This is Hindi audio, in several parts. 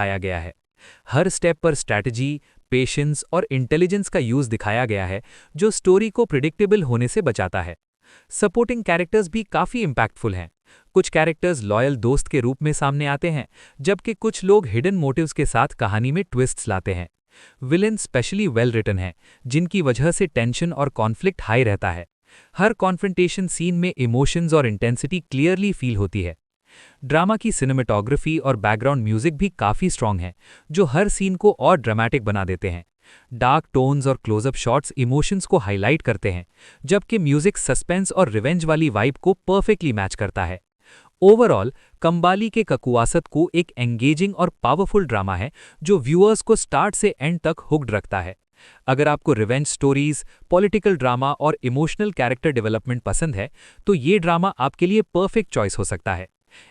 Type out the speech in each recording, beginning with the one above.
दिखाया गया है। हर स्टेप पर स्ट्रैटेजी, पेशेंस और इंटेलिजेंस का यूज दिखाया गया है, जो स्टोरी को प्रिडिक्टेबल होने से बचाता है। सपोर्टिंग कैरेक्टर्स भी काफी इंपैक्टफुल हैं। कुछ कैरेक्टर्स लॉयल दोस्त के रूप में सामने आते हैं, जबकि कुछ लोग हिडन मोटिव्स के साथ कहानी में ट्विस्ट्स लाते हैं। विलेन स्पेशली वेल रिटन हैं, जिनकी वजह से टेंशन और कॉन्फ्लिक्ट हाई रहता है। हर कॉन्फ्रंटेशन सीन में इमोशंस और इंटेंसिटी क्लियरली फील होती है। ड्रामा की सिनेमेटोग्राफी और बैकग्राउंड म्यूजिक भी काफी स्ट्रांग है, जो हर सीन को और ड्रामेटिक बना देते हैं। डार्क टोन्स और क्लोजअप शॉट्स इमोशंस को हाईलाइट करते हैं, जबकि म्यूजिक सस्पेंस और रिवेंज वाली वाइब को परफेक्टली मैच करता है। ओवरऑल कंबाली के ककुवासत को एक एंगेजिंग और पावरफुल ड्रामा है, जो व्यूअर्स को स्टार्ट से एंड तक हुक्ड रखता है। अगर आपको रिवेंज स्टोरीज, पॉलिटिकल ड्रामा और इमोशनल कैरेक्टर डेवलपमेंट पसंद है, तो ये ड्रामा आपके लिए परफेक्ट चॉइस हो सकता है।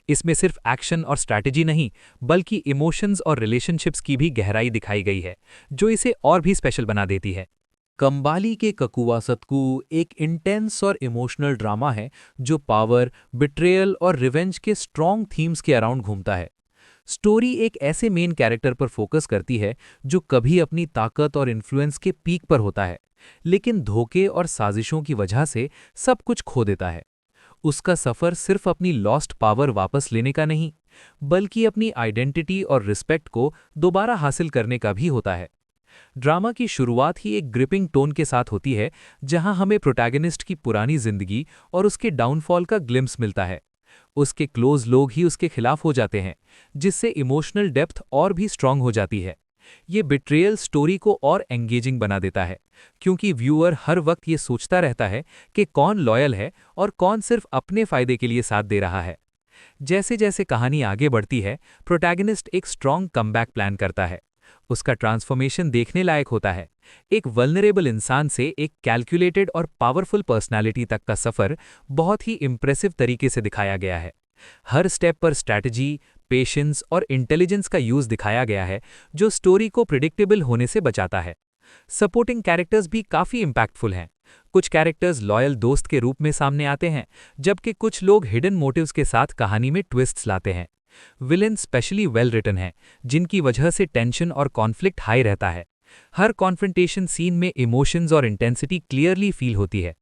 इसमें सिर्फ एक्शन और स्ट्रैटेजी नहीं, बल्कि इमोशंस और रिलेशनशिप्स की भी गहराई दिखाई गई है, जो इसे और भी स्पेशल बना देती है। कंबाली के ककुवासतकू एक इंटेंस और इमोशनल ड्रामा है, जो पावर, बिट्रेयल और रिवेंज के स्ट्रॉन्ग थीम्स के अराउंड घूमता है। स्टोरी एक ऐसे मेन कैरेक्टर पर फोकस करती है जो कभी अपनी ताकत और इन्फ्लुएंस के पीक पर होता है, लेकिन धोखे और साजिशों की वजह से सब कुछ खो देता है। उसका सफर सिर्फ अपनी लॉस्ट पावर वापस लेने का नहीं, बल्कि अपनी आइडेंटिटी और रिस्पेक्ट को दोबारा हासिल करने का भी होता है। ड्रामा की शुरुआत ही एक ग्रिपिंग टोन के साथ होती है, जहां हमें प्रोटैगनिस्ट की पुरानी जिंदगी और उसके डाउनफॉल का ग्लिम्स मिलता है। उसके क्लोज लोग ही उसके खिलाफ हो जाते हैं, जिससे इमोशनल डेप्थ और भी स्ट्रांग हो जाती है। ये बिट्रेयल स्टोरी को और एंगेजिंग बना देता है, क्योंकि व्यूअर हर वक्त ये सोचता रहता है कि कौन लॉयल है और कौन सिर्फ अपने फायदे के लिए साथ दे रहा है। जैसे जैसे कहानी आगे बढ़ती है, प्रोटैगनिस्ट एक स्ट्रांग कमबैक प्लान करता है। उसका ट्रांसफॉर्मेशन देखने लायक होता है। एक वल्नरेबल इंसान से एक कैलकुलेटेड और पावरफुल पर्सनालिटी तक का सफर बहुत ही इंप्रेसिव तरीके से दिखाया गया है। हर स्टेप पर स्ट्रैटेजी, पेशेंस और इंटेलिजेंस का यूज दिखाया गया है, जो स्टोरी को प्रिडिक्टेबल होने से बचाता है। सपोर्टिंग कैरेक्टर्स भी काफी इंपैक्टफुल हैं। कुछ कैरेक्टर्स लॉयल दोस्त के रूप में सामने आते हैं, जबकि कुछ लोग हिडन मोटिव्स के साथ कहानी में ट्विस्ट्स लाते हैं। विलेन स्पेशली वेल रिटन हैं, जिनकी वजह से टेंशन और कॉन्फ्लिक्ट हाई रहता है। हर कॉन्फ्रंटेशन सीन में इमोशंस और इंटेंसिटी क्लियरली फील होती है।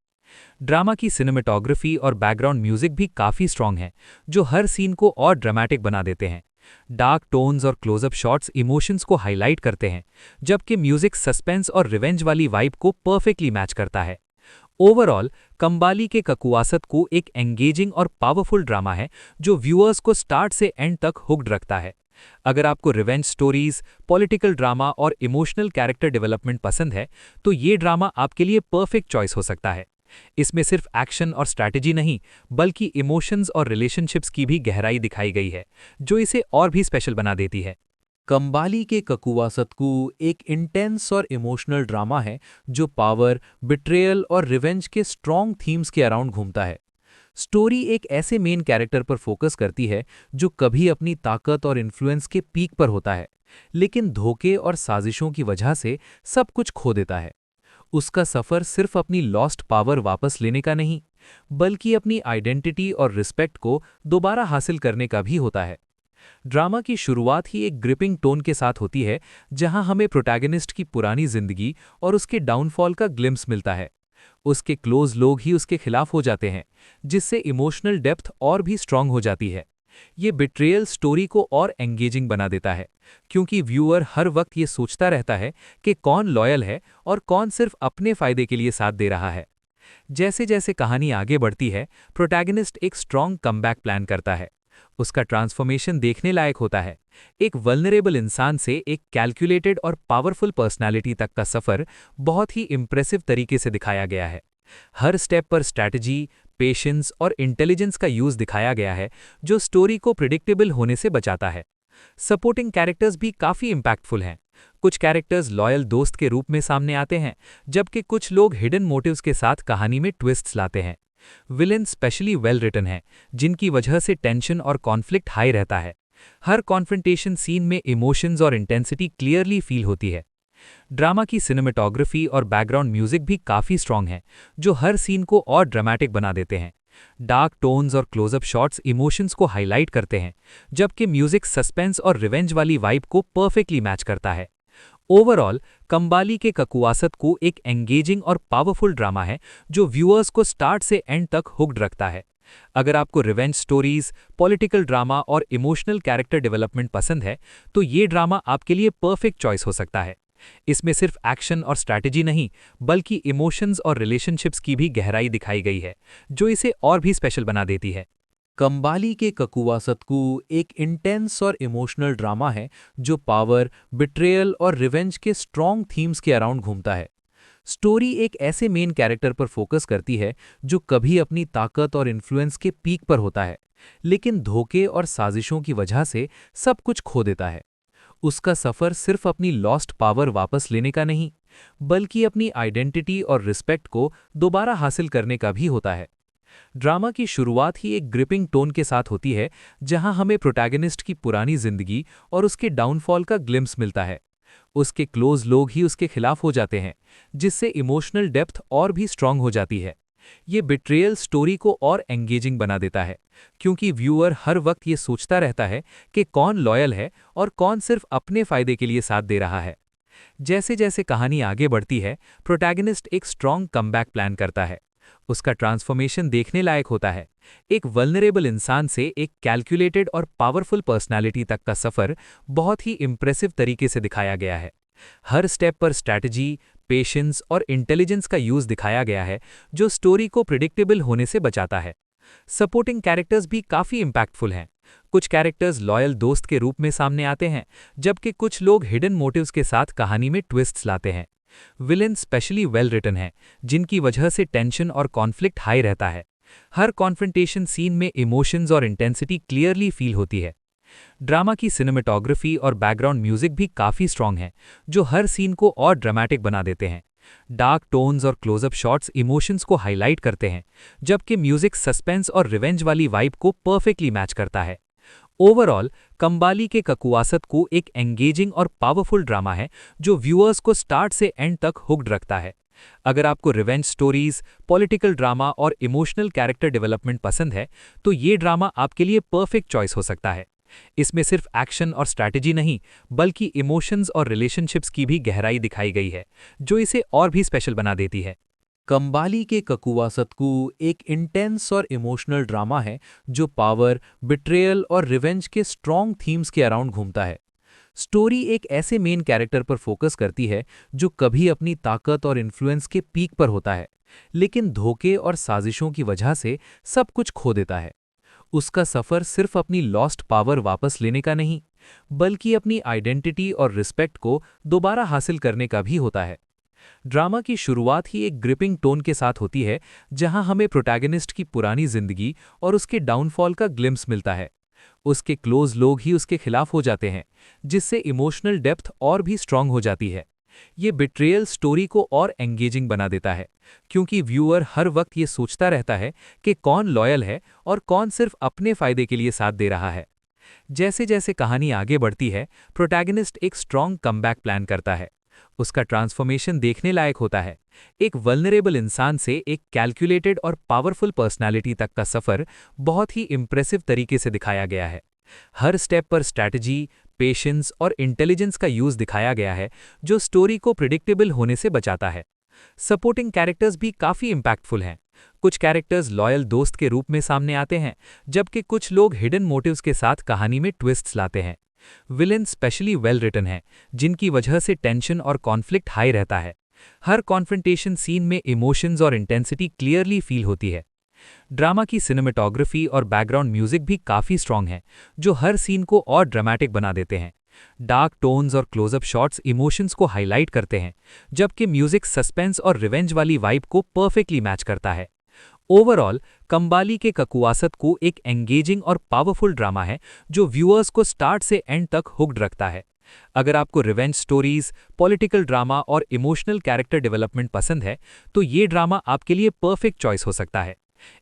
ड्रामा की सिनेमेटोग्राफी और बैकग्राउंड म्यूजिक भी काफी स्ट्रांग है, जो हर सीन को और ड्रामेटिक बना देते हैं। डार्क टोन्स और क्लोजअप शॉट्स इमोशंस को हाईलाइट करते हैं, जबकि म्यूजिक सस्पेंस और रिवेंज वाली वाइब को परफेक्टली मैच करता है। ओवरऑल कंबाली के ककुवासत को एक एंगेजिंग और पावरफुल ड्रामा है, जो व्यूअर्स को स्टार्ट से एंड तक हुक्ड रखता है। अगर आपको रिवेंज स्टोरीज, पॉलिटिकल ड्रामा और इमोशनल कैरेक्टर डेवलपमेंट पसंद है, तो ये ड्रामा आपके लिए परफेक्ट चॉइस हो सकता है। इसमें सिर्फ एक्शन और स्ट्रैटेजी नहीं, बल्कि इमोशंस और रिलेशनशिप्स की भी गहराई दिखाई गई है, जो इसे और भी स्पेशल बना देती है। कंबाली के ककुवासतकू एक इंटेंस और इमोशनल ड्रामा है, जो पावर, बिट्रेयल और रिवेंज के स्ट्रॉन्ग थीम्स के अराउंड घूमता है। स्टोरी एक ऐसे मेन कैरेक्टर पर फोकस करती है जो कभी अपनी ताकत और इन्फ्लुएंस के पीक पर होता है, लेकिन धोखे और साजिशों की वजह से सब कुछ खो देता है। उसका सफर सिर्फ अपनी लॉस्ट पावर वापस लेने का नहीं, बल्कि अपनी आइडेंटिटी और रिस्पेक्ट को दोबारा हासिल करने का भी होता है। ड्रामा की शुरुआत ही एक ग्रिपिंग टोन के साथ होती है, जहां हमें प्रोटैगनिस्ट की पुरानी जिंदगी और उसके डाउनफॉल का ग्लिम्स मिलता है। उसके क्लोज लोग ही उसके खिलाफ हो जाते हैं, जिससे इमोशनल डेप्थ और भी स्ट्रांग हो जाती है। ये बिट्रेयल स्टोरी को और एंगेजिंग बना देता है, क्योंकि व्यूअर हर वक्त ये सोचता रहता है कि कौन लॉयल है और कौन सिर्फ अपने फायदे के लिए साथ दे रहा है। जैसे जैसे कहानी आगे बढ़ती है, प्रोटैगनिस्ट एक स्ट्रांग कमबैक प्लान करता है। उसका ट्रांसफॉर्मेशन देखने लायक होता है। एक वल्नरेबल इंसान से एक कैलकुलेटेड और पावरफुल पर्सनालिटी तक का सफर बहुत ही इंप्रेसिव तरीके से दिखाया गया है। हर स्टेप पर स्ट्रैटेजी, पेशेंस और इंटेलिजेंस का यूज दिखाया गया है, जो स्टोरी को प्रिडिक्टेबल होने से बचाता है। सपोर्टिंग कैरेक्टर्स भी काफी इंपैक्टफुल हैं। कुछ कैरेक्टर्स लॉयल दोस्त के रूप में सामने आते हैं, जबकि कुछ लोग हिडन मोटिव्स के साथ कहानी में ट्विस्ट्स लाते हैं। विलेन स्पेशली वेल रिटन हैं, जिनकी वजह से टेंशन और कॉन्फ्लिक्ट हाई रहता है। हर कॉन्फ्रंटेशन सीन में इमोशंस और इंटेंसिटी क्लियरली फील होती है। ड्रामा की सिनेमेटोग्राफी और बैकग्राउंड म्यूजिक भी काफी स्ट्रांग है, जो हर सीन को और ड्रामेटिक बना देते हैं। डार्क टोन्स और क्लोजअप शॉट्स इमोशंस को हाईलाइट करते हैं, जबकि म्यूजिक सस्पेंस और रिवेंज वाली वाइब को परफेक्टली मैच करता है। ओवरऑल, कंबाली के ककुवासत को एक एंगेजिंग और पावरफुल ड्रामा है जो व्यूअर्स को स्टार्ट से एंड तक हुक्ड रखता है। अगर आपको रिवेंज स्टोरीज, पॉलिटिकल ड्रामा और इमोशनल कैरेक्टर डेवलपमेंट पसंद है, तो ये ड्रामा आपके लिए परफेक्ट चॉइस हो सकता है। इसमें सिर्फ एक्शन और स्ट्रैटेजी नहीं, बल्कि इमोशंस और रिलेशनशिप्स की भी गहराई दिखाई गई है, जो इसे और भी स्पेशल बना देती है। कंबाली के ककुवासतकू एक इंटेंस और इमोशनल ड्रामा है जो पावर, बिट्रेयल और रिवेंज के स्ट्रॉन्ग थीम्स के अराउंड घूमता है। स्टोरी एक ऐसे मेन कैरेक्टर पर फोकस करती है जो कभी अपनी ताकत और इन्फ्लुएंस के पीक पर होता है, लेकिन धोखे और साजिशों की वजह से सब कुछ खो देता है। उसका सफ़र सिर्फ अपनी लॉस्ट पावर वापस लेने का नहीं, बल्कि अपनी आइडेंटिटी और रिस्पेक्ट को दोबारा हासिल करने का भी होता है। ड्रामा की शुरुआत ही एक ग्रिपिंग टोन के साथ होती है, जहां हमें प्रोटैगनिस्ट की पुरानी जिंदगी और उसके डाउनफॉल का ग्लिम्स मिलता है। उसके क्लोज लोग ही उसके खिलाफ हो जाते हैं, जिससे इमोशनल डेप्थ और भी स्ट्रांग हो जाती है। ये बिट्रेयल स्टोरी को और एंगेजिंग बना देता है, क्योंकि व्यूअर हर वक्त ये सोचता रहता है कि कौन लॉयल है और कौन सिर्फ अपने फायदे के लिए साथ दे रहा है। जैसे जैसे कहानी आगे बढ़ती है, प्रोटैगनिस्ट एक स्ट्रॉन्ग कमबैक प्लान करता है। उसका ट्रांसफॉर्मेशन देखने लायक होता है। एक वल्नरेबल इंसान से एक कैलकुलेटेड और पावरफुल पर्सनालिटी तक का सफ़र बहुत ही इंप्रेसिव तरीके से दिखाया गया है। हर स्टेप पर स्ट्रैटेजी, पेशेंस और इंटेलिजेंस का यूज़ दिखाया गया है, जो स्टोरी को प्रिडिक्टेबल होने से बचाता है। सपोर्टिंग कैरेक्टर्स भी काफ़ी इम्पैक्टफुल हैं। कुछ कैरेक्टर्स लॉयल दोस्त के रूप में सामने आते हैं, जबकि कुछ लोग हिडन मोटिव्स के साथ कहानी में ट्विस्ट्स लाते हैं। विलेन स्पेशली वेल रिटन है, जिनकी वजह से टेंशन और कॉन्फ्लिक्ट हाई रहता है। हर कॉन्फ्रंटेशन सीन में इमोशंस और इंटेंसिटी क्लियरली फील होती है। ड्रामा की सिनेमेटोग्राफी और बैकग्राउंड म्यूजिक भी काफ़ी स्ट्रॉन्ग है, जो हर सीन को और ड्रामेटिक बना देते हैं। डार्क टोन्स और क्लोजअप शॉट्स इमोशंस को हाईलाइट करते हैं, जबकि म्यूजिक सस्पेंस और रिवेंज वाली वाइब को परफेक्टली मैच करता है। ओवरऑल, कंबाली के ककुवासत को एक एंगेजिंग और पावरफुल ड्रामा है जो व्यूअर्स को स्टार्ट से एंड तक हुक्ड रखता है। अगर आपको रिवेंज स्टोरीज, पॉलिटिकल ड्रामा और इमोशनल कैरेक्टर डेवलपमेंट पसंद है, तो ये ड्रामा आपके लिए परफेक्ट चॉइस हो सकता है। इसमें सिर्फ एक्शन और स्ट्रैटेजी नहीं, बल्कि इमोशंस और रिलेशनशिप्स की भी गहराई दिखाई गई है, जो इसे और भी स्पेशल बना देती है। कंबाली के ककुवासतकू एक इंटेंस और इमोशनल ड्रामा है जो पावर, बिट्रेयल और रिवेंज के स्ट्रॉन्ग थीम्स के अराउंड घूमता है। स्टोरी एक ऐसे मेन कैरेक्टर पर फोकस करती है जो कभी अपनी ताकत और इन्फ्लुएंस के पीक पर होता है, लेकिन धोखे और साजिशों की वजह से सब कुछ खो देता है। उसका सफ़र सिर्फ अपनी लॉस्ट पावर वापस लेने का नहीं, बल्कि अपनी आइडेंटिटी और रिस्पेक्ट को दोबारा हासिल करने का भी होता है। ड्रामा की शुरुआत ही एक ग्रिपिंग टोन के साथ होती है, जहां हमें प्रोटैगनिस्ट की पुरानी जिंदगी और उसके डाउनफॉल का ग्लिम्स मिलता है। उसके क्लोज लोग ही उसके खिलाफ हो जाते हैं, जिससे इमोशनल डेप्थ और भी स्ट्रांग हो जाती है। ये बिट्रेयल स्टोरी को और एंगेजिंग बना देता है, क्योंकि व्यूअर हर वक्त ये सोचता रहता है कि कौन लॉयल है और कौन सिर्फ अपने फायदे के लिए साथ दे रहा है। जैसे जैसे कहानी आगे बढ़ती है, प्रोटैगनिस्ट एक स्ट्रॉन्ग कमबैक प्लान करता है। उसका ट्रांसफॉर्मेशन देखने लायक होता है। एक वल्नरेबल इंसान से एक कैलकुलेटेड और पावरफुल पर्सनालिटी तक का सफ़र बहुत ही इंप्रेसिव तरीके से दिखाया गया है। हर स्टेप पर स्ट्रैटेजी, पेशेंस और इंटेलिजेंस का यूज़ दिखाया गया है, जो स्टोरी को प्रिडिक्टेबल होने से बचाता है। सपोर्टिंग कैरेक्टर्स भी काफ़ी इम्पैक्टफुल हैं। कुछ कैरेक्टर्स लॉयल दोस्त के रूप में सामने आते हैं, जबकि कुछ लोग हिडन मोटिव्स के साथ कहानी में ट्विस्ट्स लाते हैं। विलेन स्पेशली वेल रिटन है, जिनकी वजह से टेंशन और कॉन्फ्लिक्ट हाई रहता है। हर कॉन्फ्रंटेशन सीन में इमोशंस और इंटेंसिटी क्लियरली फील होती है। ड्रामा की सिनेमेटोग्राफी और बैकग्राउंड म्यूजिक भी काफ़ी स्ट्रॉन्ग है, जो हर सीन को और ड्रामेटिक बना देते हैं। डार्क टोन्स और क्लोजअप शॉट्स इमोशंस को हाईलाइट करते हैं, जबकि म्यूजिक सस्पेंस और रिवेंज वाली वाइब को परफेक्टली मैच करता है। ओवरऑल, कंबाली के ककुवासत को एक एंगेजिंग और पावरफुल ड्रामा है जो व्यूअर्स को स्टार्ट से एंड तक हुक्ड रखता है। अगर आपको रिवेंज स्टोरीज, पॉलिटिकल ड्रामा और इमोशनल कैरेक्टर डेवलपमेंट पसंद है, तो ये ड्रामा आपके लिए परफेक्ट चॉइस हो सकता है।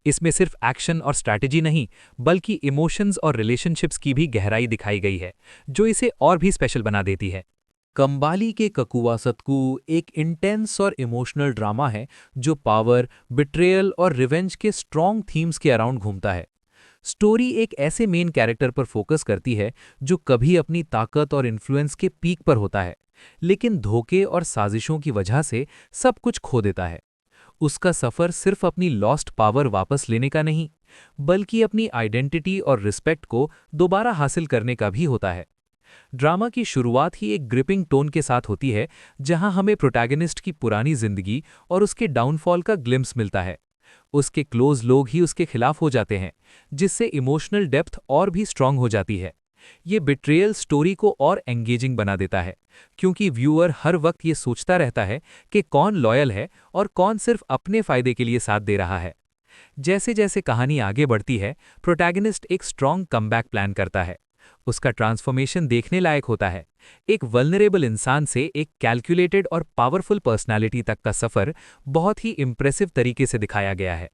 इसमें सिर्फ एक्शन और स्ट्रैटेजी नहीं, बल्कि इमोशंस और रिलेशनशिप्स की भी गहराई दिखाई गई है, जो इसे और भी स्पेशल बना देती है। कंबाली के ककुवा सतकू एक इंटेंस और इमोशनल ड्रामा है जो पावर, बिट्रेयल और रिवेंज के स्ट्रॉन्ग थीम्स के अराउंड घूमता है। स्टोरी एक ऐसे मेन कैरेक्टर पर फोकस करती है जो कभी अपनी ताकत और इन्फ्लुएंस के पीक पर होता है, लेकिन धोखे और साजिशों की वजह से सब कुछ खो देता है। उसका सफर सिर्फ अपनी लॉस्ट पावर वापस लेने का नहीं, बल्कि अपनी आइडेंटिटी और रिस्पेक्ट को दोबारा हासिल करने का भी होता है। ड्रामा की शुरुआत ही एक ग्रिपिंग टोन के साथ होती है, जहां हमें प्रोटैगनिस्ट की पुरानी जिंदगी और उसके डाउनफॉल का ग्लिम्स मिलता है। उसके क्लोज लोग ही उसके खिलाफ हो जाते हैं, जिससे इमोशनल डेप्थ और भी स्ट्रांग हो जाती है। ये बिट्रेयल स्टोरी को और एंगेजिंग बना देता है, क्योंकि व्यूअर हर वक्त ये सोचता रहता है कि कौन लॉयल है और कौन सिर्फ अपने फायदे के लिए साथ दे रहा है। जैसे जैसे कहानी आगे बढ़ती है, प्रोटैगनिस्ट एक स्ट्रॉन्ग कमबैक प्लान करता है। उसका ट्रांसफॉर्मेशन देखने लायक होता है। एक वल्नरेबल इंसान से एक कैलकुलेटेड और पावरफुल पर्सनालिटी तक का सफर बहुत ही इंप्रेसिव तरीके से दिखाया गया है।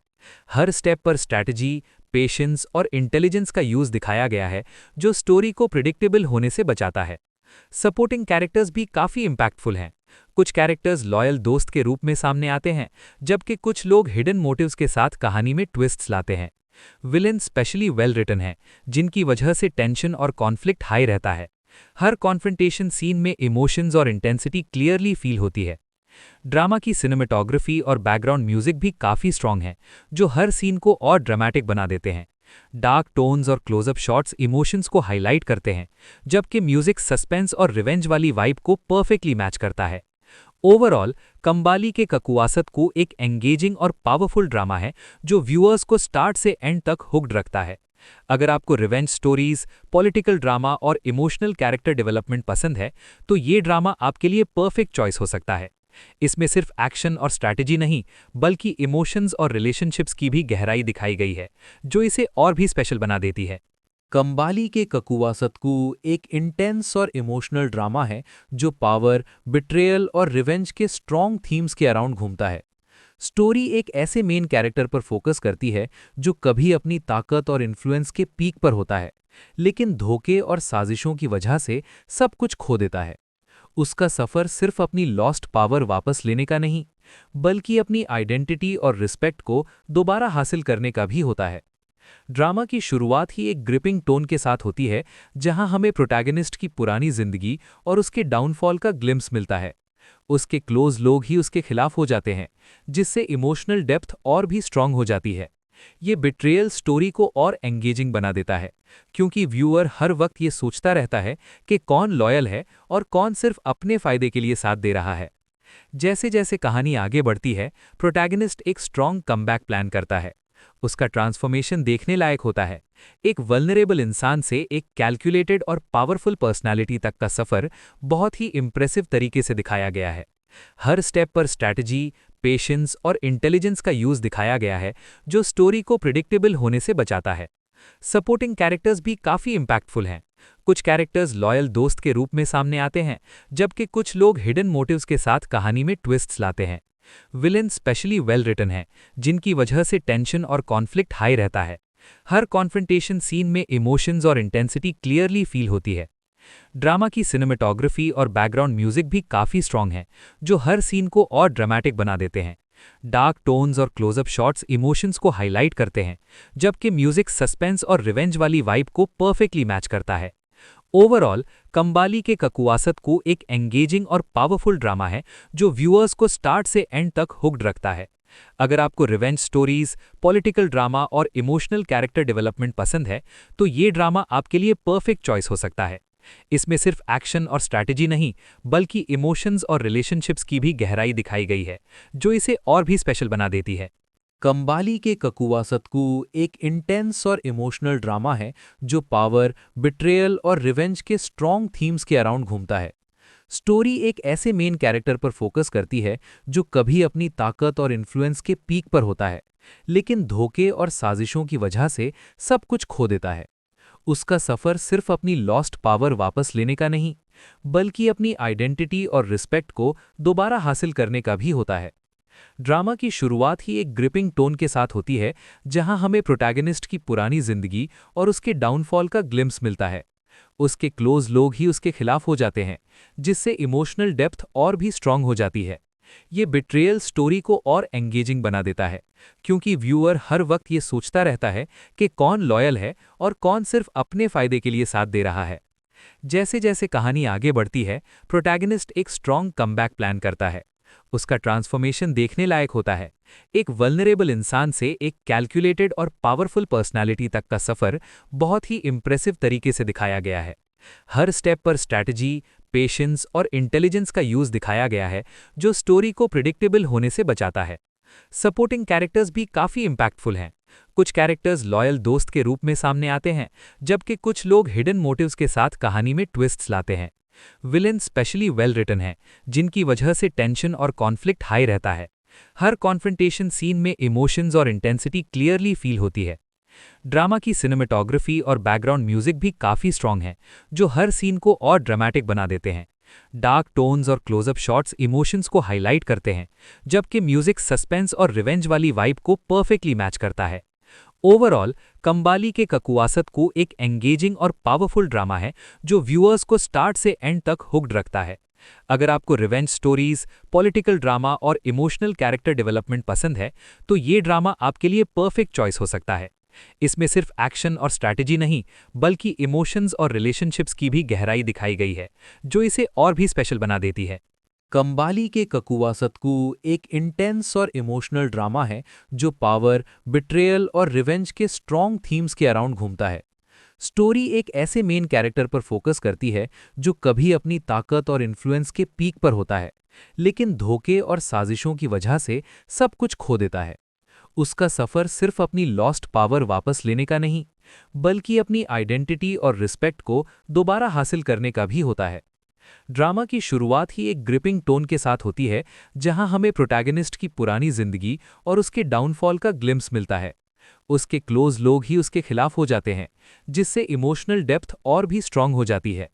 हर स्टेप पर स्ट्रैटेजी, पेशेंस और इंटेलिजेंस का यूज दिखाया गया है, जो स्टोरी को प्रिडिक्टेबल होने से बचाता है। सपोर्टिंग कैरेक्टर्स भी काफी इंपैक्टफुल हैं। कुछ कैरेक्टर्स लॉयल दोस्त के रूप में सामने आते हैं, जबकि कुछ लोग हिडन मोटिव्स के साथ कहानी में ट्विस्ट्स लाते हैं। विलेन स्पेशली वेल रिटन है, जिनकी वजह से टेंशन और कॉन्फ्लिक्ट हाई रहता है। हर कॉन्फ्रंटेशन सीन में इमोशंस और इंटेंसिटी क्लियरली फील होती है। ड्रामा की सिनेमेटोग्राफी और बैकग्राउंड म्यूजिक भी काफी स्ट्रांग है, जो हर सीन को और ड्रामेटिक बना देते हैं। डार्क टोन्स और क्लोजअप शॉट्स इमोशंस को हाईलाइट करते हैं, जबकि म्यूजिक सस्पेंस और रिवेंज वाली वाइब को परफेक्टली मैच करता है। ओवरऑल, कंबाली के ककुवासत को एक एंगेजिंग और पावरफुल ड्रामा है, जो व्यूअर्स को स्टार्ट से एंड तक हुक्ड रखता है। अगर आपको रिवेंज स्टोरीज, पॉलिटिकल ड्रामा और इमोशनल कैरेक्टर डेवलपमेंट पसंद है, तो ये ड्रामा आपके लिए परफेक्ट चॉइस हो सकता है। इसमें सिर्फ एक्शन और स्ट्रैटेजी नहीं, बल्कि इमोशंस और रिलेशनशिप्स की भी गहराई दिखाई गई है, जो इसे और भी स्पेशल बना देती है। कंबाली के ककुवा सतकू एक इंटेंस और इमोशनल ड्रामा है जो पावर, बिट्रेयल और रिवेंज के स्ट्रॉन्ग थीम्स के अराउंड घूमता है। स्टोरी एक ऐसे मेन कैरेक्टर पर फोकस करती है जो कभी अपनी ताकत और इन्फ्लुएंस के पीक पर होता है, लेकिन धोखे और साजिशों की वजह से सब कुछ खो देता है। उसका सफर सिर्फ अपनी लॉस्ट पावर वापस लेने का नहीं, बल्कि अपनी आइडेंटिटी और रिस्पेक्ट को दोबारा हासिल करने का भी होता है। ड्रामा की शुरुआत ही एक ग्रिपिंग टोन के साथ होती है, जहां हमें प्रोटैगनिस्ट की पुरानी जिंदगी और उसके डाउनफॉल का ग्लिम्स मिलता है। उसके क्लोज लोग ही उसके खिलाफ हो जाते हैं, जिससे इमोशनल डेप्थ और भी स्ट्रांग हो जाती है। ये बिट्रेयल स्टोरी को और एंगेजिंग बना देता है, क्योंकि व्यूअर हर वक्त ये सोचता रहता है कि कौन लॉयल है और कौन सिर्फ अपने फायदे के लिए साथ दे रहा है। जैसे जैसे कहानी आगे बढ़ती है, प्रोटैगनिस्ट एक स्ट्रॉन्ग कमबैक प्लान करता है। उसका ट्रांसफॉर्मेशन देखने लायक होता है। एक वल्नरेबल इंसान से एक कैलकुलेटेड और पावरफुल पर्सनालिटी तक का सफर बहुत ही इंप्रेसिव तरीके से दिखाया गया है। हर स्टेप पर स्ट्रैटेजी, पेशेंस और इंटेलिजेंस का यूज दिखाया गया है, जो स्टोरी को प्रिडिक्टेबल होने से बचाता है। सपोर्टिंग कैरेक्टर्स भी काफी इंपैक्टफुल हैं। कुछ कैरेक्टर्स लॉयल दोस्त के रूप में सामने आते हैं, जबकि कुछ लोग हिडन मोटिव्स के साथ कहानी में ट्विस्ट्स लाते हैं। विलेन स्पेशली वेल रिटन है, जिनकी वजह से टेंशन और कॉन्फ्लिक्ट हाई रहता है। हर कॉन्फ्रंटेशन सीन में इमोशंस और इंटेंसिटी क्लियरली फील होती है। ड्रामा की सिनेमेटोग्राफी और बैकग्राउंड म्यूजिक भी काफी स्ट्रांग है, जो हर सीन को और ड्रामेटिक बना देते हैं। डार्क टोन्स और क्लोजअप शॉट्स इमोशंस को हाईलाइट करते हैं, जबकि म्यूजिक सस्पेंस और रिवेंज वाली वाइब को परफेक्टली मैच करता है। ओवरऑल, कंबाली के ककुवासत को एक एंगेजिंग और पावरफुल ड्रामा है, जो व्यूअर्स को स्टार्ट से एंड तक हुक्ड रखता है। अगर आपको रिवेंज स्टोरीज, पॉलिटिकल ड्रामा और इमोशनल कैरेक्टर डेवलपमेंट पसंद है, तो ये ड्रामा आपके लिए परफेक्ट चॉइस हो सकता है। इसमें सिर्फ एक्शन और स्ट्रैटेजी नहीं, बल्कि इमोशंस और रिलेशनशिप्स की भी गहराई दिखाई गई है, जो इसे और भी स्पेशल बना देती है। कंबाली के ककुवा सतकू एक इंटेंस और इमोशनल ड्रामा है जो पावर, बिट्रेयल और रिवेंज के स्ट्रॉन्ग थीम्स के अराउंड घूमता है। स्टोरी एक ऐसे मेन कैरेक्टर पर फोकस करती है जो कभी अपनी ताकत और इन्फ्लुएंस के पीक पर होता है, लेकिन धोखे और साजिशों की वजह से सब कुछ खो देता है। उसका सफर सिर्फ अपनी लॉस्ट पावर वापस लेने का नहीं, बल्कि अपनी आइडेंटिटी और रिस्पेक्ट को दोबारा हासिल करने का भी होता है। ड्रामा की शुरुआत ही एक ग्रिपिंग टोन के साथ होती है, जहां हमें प्रोटैगनिस्ट की पुरानी जिंदगी और उसके डाउनफॉल का ग्लिम्स मिलता है। उसके क्लोज लोग ही उसके खिलाफ हो जाते हैं, जिससे इमोशनल डेप्थ और भी स्ट्रांग हो जाती है। ये बिट्रेयल स्टोरी को और एंगेजिंग बना देता है, क्योंकि व्यूअर हर वक्त ये सोचता रहता है कि कौन लॉयल है और कौन सिर्फ अपने फायदे के लिए साथ दे रहा है। जैसे जैसे कहानी आगे बढ़ती है, प्रोटैगनिस्ट एक स्ट्रॉन्ग कमबैक प्लान करता है। उसका ट्रांसफॉर्मेशन देखने लायक होता है। एक वल्नरेबल इंसान से एक कैलकुलेटेड और पावरफुल पर्सनालिटी तक का सफर बहुत ही इंप्रेसिव तरीके से दिखाया गया है। हर स्टेप पर स्ट्रैटेजी, पेशेंस और इंटेलिजेंस का यूज दिखाया गया है, जो स्टोरी को प्रिडिक्टेबल होने से बचाता है। सपोर्टिंग कैरेक्टर्स भी काफी इंपैक्टफुल हैं। कुछ कैरेक्टर्स लॉयल दोस्त के रूप में सामने आते हैं, जबकि कुछ लोग हिडन मोटिव्स के साथ कहानी में ट्विस्ट्स लाते हैं। विलेन स्पेशली वेल रिटन हैं, जिनकी वजह से टेंशन और कॉन्फ्लिक्ट हाई रहता है। हर कॉन्फ्रंटेशन सीन में इमोशंस और इंटेंसिटी क्लियरली फील होती है। ड्रामा की सिनेमेटोग्राफी और बैकग्राउंड म्यूजिक भी काफी स्ट्रांग है, जो हर सीन को और ड्रामेटिक बना देते हैं। डार्क टोन्स और क्लोजअप शॉट्स इमोशंस को हाईलाइट करते हैं, जबकि म्यूजिक सस्पेंस और रिवेंज वाली वाइब को परफेक्टली मैच करता है। ओवरऑल कंबाली के ककुवासत को एक एंगेजिंग और पावरफुल ड्रामा है, जो व्यूअर्स को स्टार्ट से एंड तक हुक्ड रखता है। अगर आपको रिवेंज स्टोरीज, पॉलिटिकल ड्रामा और इमोशनल कैरेक्टर डेवलपमेंट पसंद है, तो ये ड्रामा आपके लिए परफेक्ट चॉइस हो सकता है। इसमें सिर्फ एक्शन और स्ट्रैटेजी नहीं, बल्कि इमोशंस और रिलेशनशिप्स की भी गहराई दिखाई गई है, जो इसे और भी स्पेशल बना देती है। कंबाली के ककुवासतकू एक इंटेंस और इमोशनल ड्रामा है, जो पावर, बिट्रेयल और रिवेंज के स्ट्रॉन्ग थीम्स के अराउंड घूमता है। स्टोरी एक ऐसे मेन कैरेक्टर पर फोकस करती है जो कभी अपनी ताकत और इन्फ्लुएंस के पीक पर होता है, लेकिन धोखे और साजिशों की वजह से सब कुछ खो देता है। उसका सफर सिर्फ अपनी लॉस्ट पावर वापस लेने का नहीं, बल्कि अपनी आइडेंटिटी और रिस्पेक्ट को दोबारा हासिल करने का भी होता है। ड्रामा की शुरुआत ही एक ग्रिपिंग टोन के साथ होती है, जहां हमें प्रोटैगनिस्ट की पुरानी जिंदगी और उसके डाउनफॉल का ग्लिम्स मिलता है। उसके क्लोज लोग ही उसके खिलाफ हो जाते हैं, जिससे इमोशनल डेप्थ और भी स्ट्रांग हो जाती है।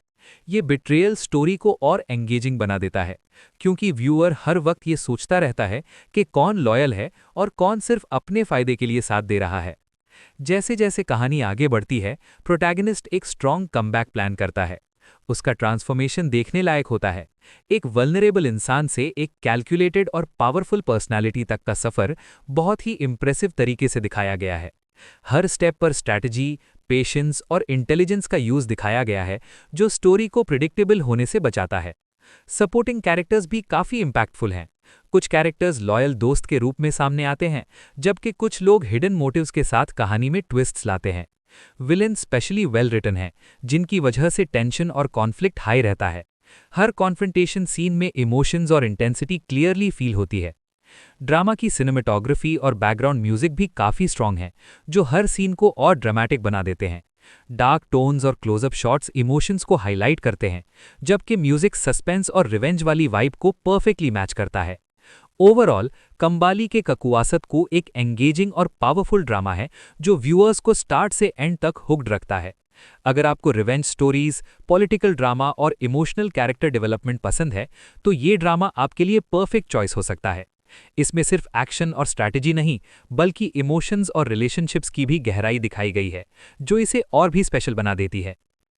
ये बिट्रेयल स्टोरी को और एंगेजिंग बना देता है, क्योंकि व्यूअर हर वक्त ये सोचता रहता है कि कौन लॉयल है और कौन सिर्फ अपने फायदे के लिए साथ दे रहा है। जैसे जैसे कहानी आगे बढ़ती है, प्रोटैगनिस्ट एक स्ट्रॉन्ग कमबैक प्लान करता है। उसका ट्रांसफॉर्मेशन देखने लायक होता है। एक वल्नरेबल इंसान से एक कैलकुलेटेड और पावरफुल पर्सनालिटी तक का सफर बहुत ही इंप्रेसिव तरीके से दिखाया गया है। हर स्टेप पर स्ट्रैटेजी, पेशेंस और इंटेलिजेंस का यूज दिखाया गया है, जो स्टोरी को प्रिडिक्टेबल होने से बचाता है। सपोर्टिंग कैरेक्टर्स भी काफी इंपैक्टफुल हैं। कुछ कैरेक्टर्स लॉयल दोस्त के रूप में सामने आते हैं, जबकि कुछ लोग हिडन मोटिव्स के साथ कहानी में ट्विस्ट्स लाते हैं। विलेन स्पेशली वेल रिटन हैं, जिनकी वजह से टेंशन और कॉन्फ्लिक्ट हाई रहता है। हर कॉन्फ्रंटेशन सीन में इमोशंस और इंटेंसिटी क्लियरली फील होती है। ड्रामा की सिनेमेटोग्राफी और बैकग्राउंड म्यूजिक भी काफी स्ट्रांग है, जो हर सीन को और ड्रामेटिक बना देते हैं। डार्क टोन्स और क्लोजअप शॉट्स इमोशंस को हाईलाइट करते हैं, जबकि म्यूजिक सस्पेंस और रिवेंज वाली वाइब को परफेक्टली मैच करता है। ओवरऑल कंबाली के ककुवासत को एक एंगेजिंग और पावरफुल ड्रामा है, जो व्यूअर्स को स्टार्ट से एंड तक हुक्ड रखता है। अगर आपको रिवेंज स्टोरीज, पॉलिटिकल ड्रामा और इमोशनल कैरेक्टर डेवलपमेंट पसंद है, तो ये ड्रामा आपके लिए परफेक्ट चॉइस हो सकता है। इसमें सिर्फ एक्शन और स्ट्रैटेजी नहीं, बल्कि इमोशंस और रिलेशनशिप्स की भी गहराई दिखाई गई है, जो इसे और भी स्पेशल बना देती है।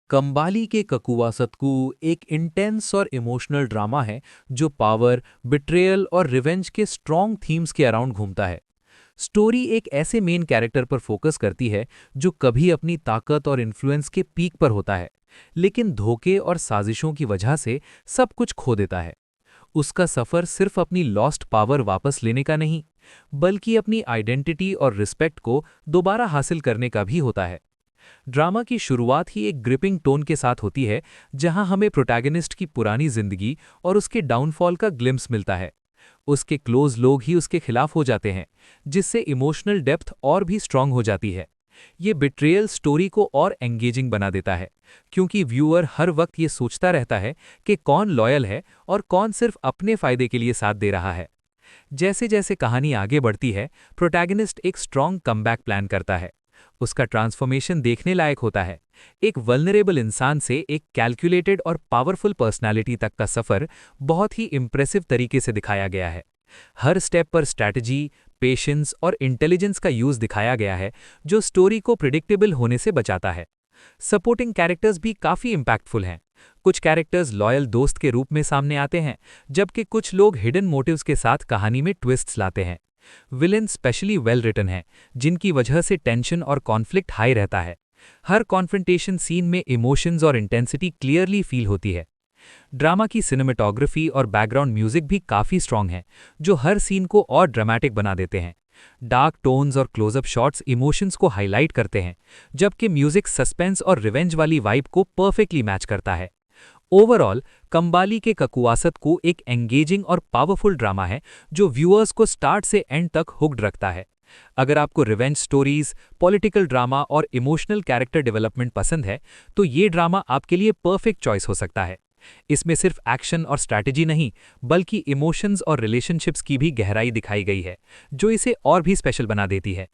कंबाली के ककुवासतकू एक इंटेंस और इमोशनल ड्रामा है, जो पावर, बिट्रेयल और रिवेंज के स्ट्रॉन्ग थीम्स के अराउंड घूमता है। स्टोरी एक ऐसे मेन कैरेक्टर पर फोकस करती है जो कभी अपनी ताकत और इन्फ्लुएंस के पीक पर होता है, लेकिन धोखे और साजिशों की वजह से सब कुछ खो देता है। उसका सफर सिर्फ अपनी लॉस्ट पावर वापस लेने का नहीं, बल्कि अपनी आइडेंटिटी और रिस्पेक्ट को दोबारा हासिल करने का भी होता है। ड्रामा की शुरुआत ही एक ग्रिपिंग टोन के साथ होती है, जहां हमें प्रोटैगनिस्ट की पुरानी जिंदगी और उसके डाउनफॉल का ग्लिम्स मिलता है। उसके क्लोज लोग ही उसके खिलाफ हो जाते हैं, जिससे इमोशनल डेप्थ और भी स्ट्रांग हो जाती है। ये बिट्रेयल स्टोरी को और एंगेजिंग बना देता है, क्योंकि व्यूअर हर वक्त ये सोचता रहता है कि कौन लॉयल है और कौन सिर्फ अपने फायदे के लिए साथ दे रहा है। जैसे जैसे कहानी आगे बढ़ती है, प्रोटैगनिस्ट एक स्ट्रॉन्ग कमबैक प्लान करता है। उसका ट्रांसफॉर्मेशन देखने लायक होता है। एक वल्नरेबल इंसान से एक कैलकुलेटेड और पावरफुल पर्सनालिटी तक का सफर बहुत ही इंप्रेसिव तरीके से दिखाया गया है। हर स्टेप पर स्ट्रैटेजी, पेशेंस और इंटेलिजेंस का यूज दिखाया गया है, जो स्टोरी को प्रिडिक्टेबल होने से बचाता है। सपोर्टिंग कैरेक्टर्स भी काफी इम्पैक्टफुल हैं। कुछ कैरेक्टर्स लॉयल दोस्त के रूप में सामने आते हैं, जबकि कुछ लोग हिडन मोटिव्स के साथ कहानी में ट्विस्ट्स लाते हैं। विलेन स्पेशली वेल रिटन हैं, जिनकी वजह से टेंशन और कॉन्फ्लिक्ट हाई रहता है। हर कॉन्फ्रंटेशन सीन में इमोशंस और इंटेंसिटी क्लियरली फील होती है। ड्रामा की सिनेमेटोग्राफी और बैकग्राउंड म्यूजिक भी काफी स्ट्रांग है, जो हर सीन को और ड्रामेटिक बना देते हैं। डार्क टोन्स और क्लोजअप शॉट्स इमोशंस को हाईलाइट करते हैं, जबकि म्यूजिक सस्पेंस और रिवेंज वाली वाइब को परफेक्टली मैच करता है। ओवरऑल कंबाली के ककुवासत को एक एंगेजिंग और पावरफुल ड्रामा है, जो व्यूअर्स को स्टार्ट से एंड तक हुक्ड रखता है। अगर आपको रिवेंज स्टोरीज, पॉलिटिकल ड्रामा और इमोशनल कैरेक्टर डेवलपमेंट पसंद है, तो ये ड्रामा आपके लिए परफेक्ट चॉइस हो सकता है। इसमें सिर्फ एक्शन और स्ट्रैटेजी नहीं, बल्कि इमोशंस और रिलेशनशिप्स की भी गहराई दिखाई गई है, जो इसे और भी स्पेशल बना देती है।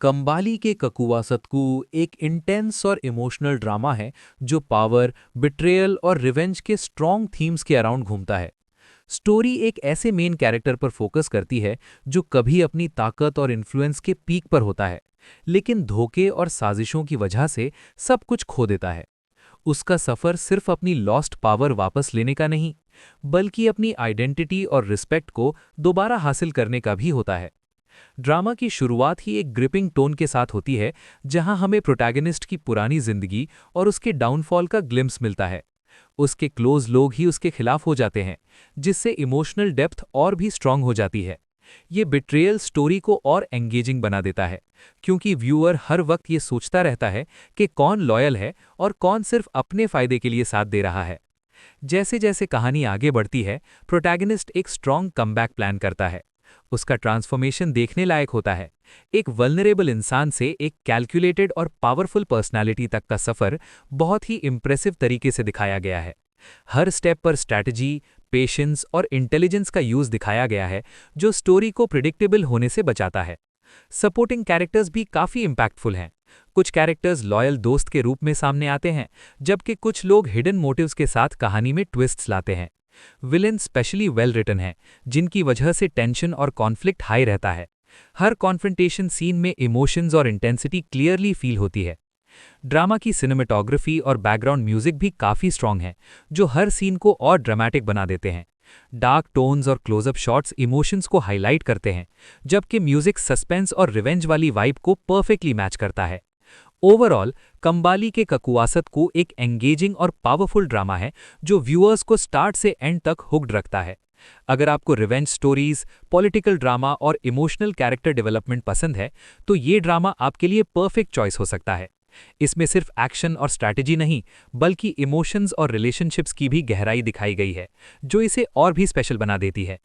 कंबाली के ककुवासतकू एक इंटेंस और इमोशनल ड्रामा है जो पावर, बिट्रेयल और रिवेंज के स्ट्रॉन्ग थीम्स के अराउंड घूमता है। स्टोरी एक ऐसे मेन कैरेक्टर पर फोकस करती है जो कभी अपनी ताकत और इन्फ्लुएंस के पीक पर होता है, लेकिन धोखे और साजिशों की वजह से सब कुछ खो देता है। उसका सफर सिर्फ अपनी लॉस्ट पावर वापस लेने का नहीं, बल्कि अपनी आइडेंटिटी और रिस्पेक्ट को दोबारा हासिल करने का भी होता है। ड्रामा की शुरुआत ही एक ग्रिपिंग टोन के साथ होती है, जहां हमें प्रोटैगनिस्ट की पुरानी जिंदगी और उसके डाउनफॉल का ग्लिम्स मिलता है। उसके क्लोज लोग ही उसके खिलाफ हो जाते हैं, जिससे इमोशनल डेप्थ और भी स्ट्रांग हो जाती है। ये बिट्रेयल स्टोरी को और एंगेजिंग बना देता है, क्योंकि व्यूअर हर वक्त ये सोचता रहता है कि कौन लॉयल है और कौन सिर्फ अपने फायदे के लिए साथ दे रहा है। जैसे जैसे कहानी आगे बढ़ती है, प्रोटैगनिस्ट एक स्ट्रांग कमबैक प्लान करता है। उसका ट्रांसफॉर्मेशन देखने लायक होता है। एक वल्नरेबल इंसान से एक कैलकुलेटेड और पावरफुल पर्सनालिटी तक का सफर बहुत ही इंप्रेसिव तरीके से दिखाया गया है। हर स्टेप पर स्ट्रैटेजी, पेशेंस और इंटेलिजेंस का यूज दिखाया गया है, जो स्टोरी को प्रिडिक्टेबल होने से बचाता है। सपोर्टिंग कैरेक्टर्स भी काफी इंपैक्टफुल हैं। कुछ कैरेक्टर्स लॉयल दोस्त के रूप में सामने आते हैं, जबकि कुछ लोग हिडन मोटिव्स के साथ कहानी में ट्विस्ट्स लाते हैं। विलेन स्पेशली वेल रिटन हैं, जिनकी वजह से टेंशन और कॉन्फ्लिक्ट हाई रहता है। हर कॉन्फ्रंटेशन सीन में इमोशंस और इंटेंसिटी क्लियरली फील होती है। ड्रामा की सिनेमेटोग्राफी और बैकग्राउंड म्यूजिक भी काफी स्ट्रांग है, जो हर सीन को और ड्रामेटिक बना देते हैं। डार्क टोन्स और क्लोजअप शॉट्स इमोशंस को हाईलाइट करते हैं, जबकि म्यूजिक सस्पेंस और रिवेंज वाली वाइब को परफेक्टली मैच करता है। ओवरऑल कंबाली के ककुवासत को एक एंगेजिंग और पावरफुल ड्रामा है, जो व्यूअर्स को स्टार्ट से एंड तक हुक्ड रखता है। अगर आपको रिवेंज स्टोरीज, पॉलिटिकल ड्रामा और इमोशनल कैरेक्टर डेवलपमेंट पसंद है, तो ये ड्रामा आपके लिए परफेक्ट चॉइस हो सकता है। इसमें सिर्फ एक्शन और स्ट्रैटेजी नहीं, बल्कि इमोशंस और रिलेशनशिप्स की भी गहराई दिखाई गई है, जो इसे और भी स्पेशल बना देती है।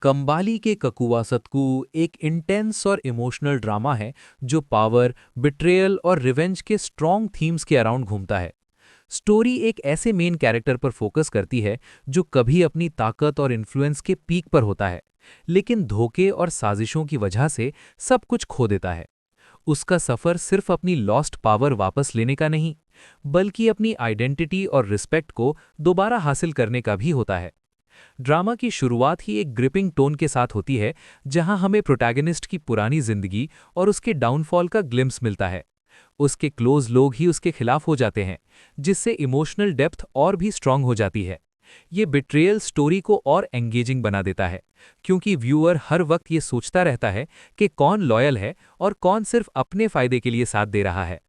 कंबाली के ककुवासतकू एक इंटेंस और इमोशनल ड्रामा है जो पावर, बिट्रेयल और रिवेंज के स्ट्रॉन्ग थीम्स के अराउंड घूमता है। स्टोरी एक ऐसे मेन कैरेक्टर पर फोकस करती है जो कभी अपनी ताकत और इन्फ्लुएंस के पीक पर होता है, लेकिन धोखे और साजिशों की वजह से सब कुछ खो देता है। उसका सफर सिर्फ अपनी लॉस्ट पावर वापस लेने का नहीं, बल्कि अपनी आइडेंटिटी और रिस्पेक्ट को दोबारा हासिल करने का भी होता है। ड्रामा की शुरुआत ही एक ग्रिपिंग टोन के साथ होती है, जहां हमें प्रोटैगनिस्ट की पुरानी जिंदगी और उसके डाउनफॉल का ग्लिम्स मिलता है। उसके क्लोज लोग ही उसके खिलाफ हो जाते हैं, जिससे इमोशनल डेप्थ और भी स्ट्रांग हो जाती है। ये बिट्रेयल स्टोरी को और एंगेजिंग बना देता है, क्योंकि व्यूअर हर वक्त ये सोचता रहता है कि कौन लॉयल है और कौन सिर्फ अपने फायदे के लिए साथ दे रहा है।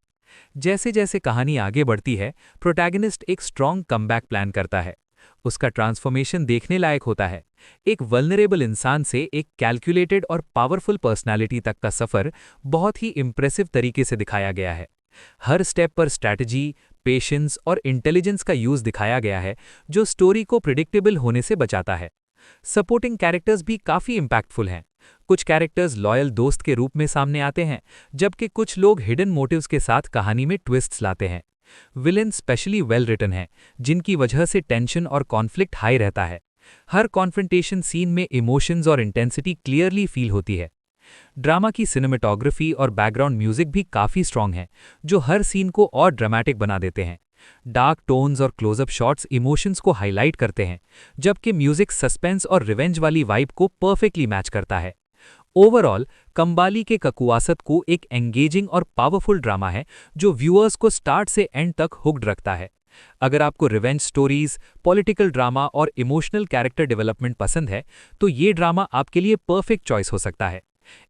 जैसे जैसे कहानी आगे बढ़ती है, प्रोटैगनिस्ट एक स्ट्रांग कमबैक प्लान करता है। उसका ट्रांसफॉर्मेशन देखने लायक होता है। एक वल्नरेबल इंसान से एक कैलकुलेटेड और पावरफुल पर्सनालिटी तक का सफर बहुत ही इंप्रेसिव तरीके से दिखाया गया है। हर स्टेप पर स्ट्रैटेजी, पेशेंस और इंटेलिजेंस का यूज दिखाया गया है, जो स्टोरी को प्रिडिक्टेबल होने से बचाता है। सपोर्टिंग कैरेक्टर्स भी काफी इंपैक्टफुल हैं। कुछ कैरेक्टर्स लॉयल दोस्त के रूप में सामने आते हैं, जबकि कुछ लोग हिडन मोटिव्स के साथ कहानी में ट्विस्ट्स लाते हैं। विलेन स्पेशली वेल रिटन हैं, जिनकी वजह से टेंशन और कॉन्फ्लिक्ट हाई रहता है। हर कॉन्फ्रंटेशन सीन में इमोशंस और इंटेंसिटी क्लियरली फील होती है। ड्रामा की सिनेमेटोग्राफी और बैकग्राउंड म्यूजिक भी काफी स्ट्रांग है, जो हर सीन को और ड्रामेटिक बना देते हैं। डार्क टोन्स और क्लोजअप शॉट्स इमोशंस को हाईलाइट करते हैं, जबकि म्यूजिक सस्पेंस और रिवेंज वाली वाइब को परफेक्टली मैच करता है। ओवरऑल कंबाली के ककुवासत को एक एंगेजिंग और पावरफुल ड्रामा है जो व्यूअर्स को स्टार्ट से एंड तक हुक्ड रखता है। अगर आपको रिवेंज स्टोरीज, पॉलिटिकल ड्रामा और इमोशनल कैरेक्टर डेवलपमेंट पसंद है, तो ये ड्रामा आपके लिए परफेक्ट चॉइस हो सकता है।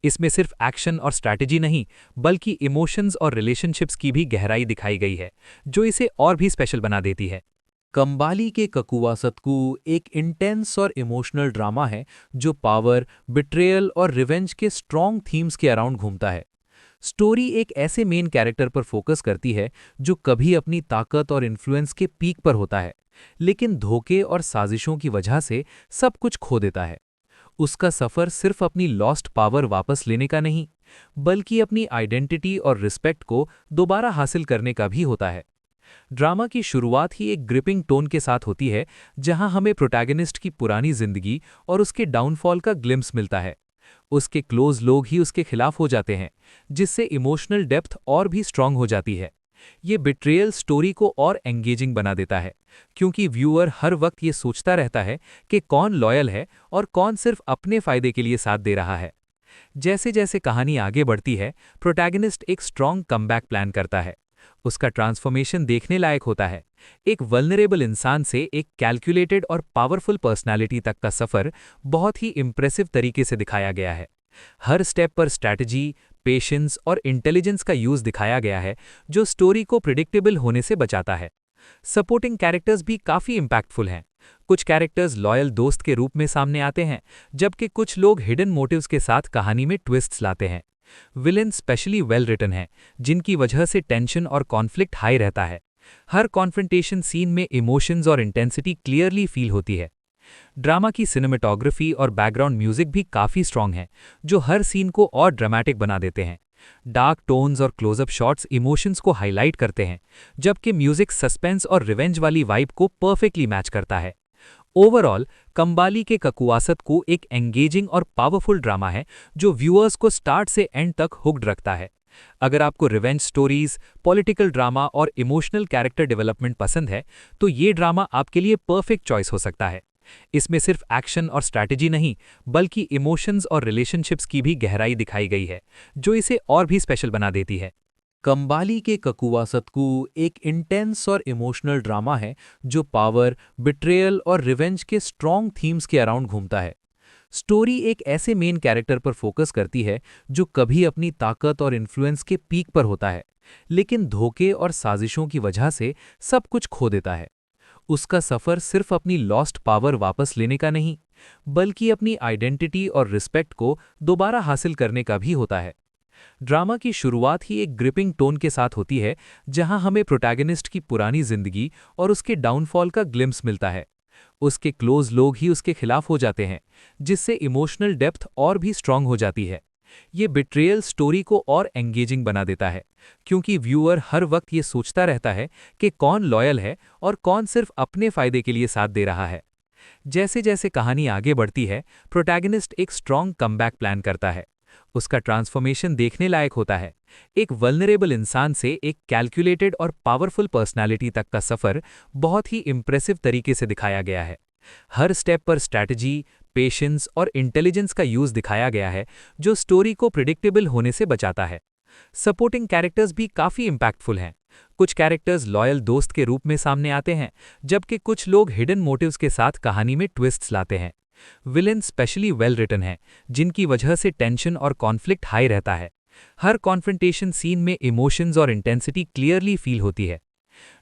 इसमें सिर्फ एक्शन और स्ट्रैटेजी नहीं, बल्कि इमोशंस और रिलेशनशिप्स की भी गहराई दिखाई गई है, जो इसे और भी स्पेशल बना देती है। कंबाली के ककुवासतकू एक इंटेंस और इमोशनल ड्रामा है जो पावर, बिट्रेयल और रिवेंज के स्ट्रॉन्ग थीम्स के अराउंड घूमता है। स्टोरी एक ऐसे मेन कैरेक्टर पर फोकस करती है जो कभी अपनी ताकत और इन्फ्लुएंस के पीक पर होता है, लेकिन धोखे और साजिशों की वजह से सब कुछ खो देता है। उसका सफर सिर्फ अपनी लॉस्ट पावर वापस लेने का नहीं, बल्कि अपनी आइडेंटिटी और रिस्पेक्ट को दोबारा हासिल करने का भी होता है। ड्रामा की शुरुआत ही एक ग्रिपिंग टोन के साथ होती है, जहां हमें प्रोटैगनिस्ट की पुरानी जिंदगी और उसके डाउनफॉल का ग्लिम्स मिलता है। उसके क्लोज लोग ही उसके खिलाफ हो जाते हैं, जिससे इमोशनल डेप्थ और भी स्ट्रांग हो जाती है। ये बिट्रेयल स्टोरी को और एंगेजिंग बना देता है, क्योंकि व्यूअर हर वक्त ये सोचता रहता है कि कौन लॉयल है और कौन सिर्फ अपने फायदे के लिए साथ दे रहा है। जैसे जैसे कहानी आगे बढ़ती है, प्रोटैगनिस्ट एक स्ट्रांग कमबैक प्लान करता है। उसका ट्रांसफॉर्मेशन देखने लायक होता है। एक वल्नरेबल इंसान से एक कैलकुलेटेड और पावरफुल पर्सनालिटी तक का सफर बहुत ही इंप्रेसिव तरीके से दिखाया गया है। हर स्टेप पर स्ट्रैटेजी, पेशेंस और इंटेलिजेंस का यूज दिखाया गया है, जो स्टोरी को प्रिडिक्टेबल होने से बचाता है। सपोर्टिंग कैरेक्टर्स भी काफी इंपैक्टफुल हैं। कुछ कैरेक्टर्स लॉयल दोस्त के रूप में सामने आते हैं, जबकि कुछ लोग हिडन मोटिव्स के साथ कहानी में ट्विस्ट्स लाते हैं। विलेन स्पेशली वेल रिटन है, जिनकी वजह से टेंशन और कॉन्फ्लिक्ट हाई रहता है। हर कॉन्फ्रंटेशन सीन में इमोशंस और इंटेंसिटी क्लियरली फील होती है। ड्रामा की सिनेमेटोग्राफी और बैकग्राउंड म्यूजिक भी काफी स्ट्रांग है, जो हर सीन को और ड्रामेटिक बना देते हैं। डार्क टोन्स और क्लोजअप शॉट्स इमोशंस को हाईलाइट करते हैं, जबकि म्यूजिक सस्पेंस और रिवेंज वाली वाइब को परफेक्टली मैच करता है। ओवरऑल कंबाली के ककुवासत को एक एंगेजिंग और पावरफुल ड्रामा है जो व्यूअर्स को स्टार्ट से एंड तक हुक्ड रखता है। अगर आपको रिवेंज स्टोरीज, पॉलिटिकल ड्रामा और इमोशनल कैरेक्टर डेवलपमेंट पसंद है, तो ये ड्रामा आपके लिए परफेक्ट चॉइस हो सकता है। इसमें सिर्फ एक्शन और स्ट्रैटेजी नहीं, बल्कि इमोशंस और रिलेशनशिप्स की भी गहराई दिखाई गई है, जो इसे और भी स्पेशल बना देती है। कंबाली के ककुवासतकू एक इंटेंस और इमोशनल ड्रामा है जो पावर, बिट्रेयल और रिवेंज के स्ट्रॉन्ग थीम्स के अराउंड घूमता है। स्टोरी एक ऐसे मेन कैरेक्टर पर फोकस करती है जो कभी अपनी ताकत और इन्फ्लुएंस के पीक पर होता है, लेकिन धोखे और साजिशों की वजह से सब कुछ खो देता है। उसका सफर सिर्फ अपनी लॉस्ट पावर वापस लेने का नहीं, बल्कि अपनी आइडेंटिटी और रिस्पेक्ट को दोबारा हासिल करने का भी होता है। ड्रामा की शुरुआत ही एक ग्रिपिंग टोन के साथ होती है, जहां हमें प्रोटैगनिस्ट की पुरानी जिंदगी और उसके डाउनफॉल का ग्लिम्स मिलता है। उसके क्लोज लोग ही उसके खिलाफ हो जाते हैं, जिससे इमोशनल डेप्थ और भी स्ट्रांग हो जाती है। ये बिट्रेयल स्टोरी को और एंगेजिंग बना देता है, क्योंकि व्यूअर हर वक्त ये सोचता रहता है कि कौन लॉयल है और कौन सिर्फ अपने फायदे के लिए साथ दे रहा है। जैसे जैसे कहानी आगे बढ़ती है, प्रोटैगनिस्ट एक स्ट्रांग कमबैक प्लान करता है। उसका ट्रांसफॉर्मेशन देखने लायक होता है। एक वल्नरेबल इंसान से एक कैलकुलेटेड और पावरफुल पर्सनालिटी तक का सफर बहुत ही इंप्रेसिव तरीके से दिखाया गया है। हर स्टेप पर स्ट्रैटेजी, पेशेंस और इंटेलिजेंस का यूज दिखाया गया है, जो स्टोरी को प्रिडिक्टेबल होने से बचाता है। सपोर्टिंग कैरेक्टर्स भी काफी इंपैक्टफुल हैं। कुछ कैरेक्टर्स लॉयल दोस्त के रूप में सामने आते हैं, जबकि कुछ लोग हिडन मोटिव्स के साथ कहानी में ट्विस्ट्स लाते हैं। विलेन स्पेशली वेल रिटन है, जिनकी वजह से टेंशन और कॉन्फ्लिक्ट हाई रहता है। हर कॉन्फ्रंटेशन सीन में इमोशंस और इंटेंसिटी क्लियरली फील होती है।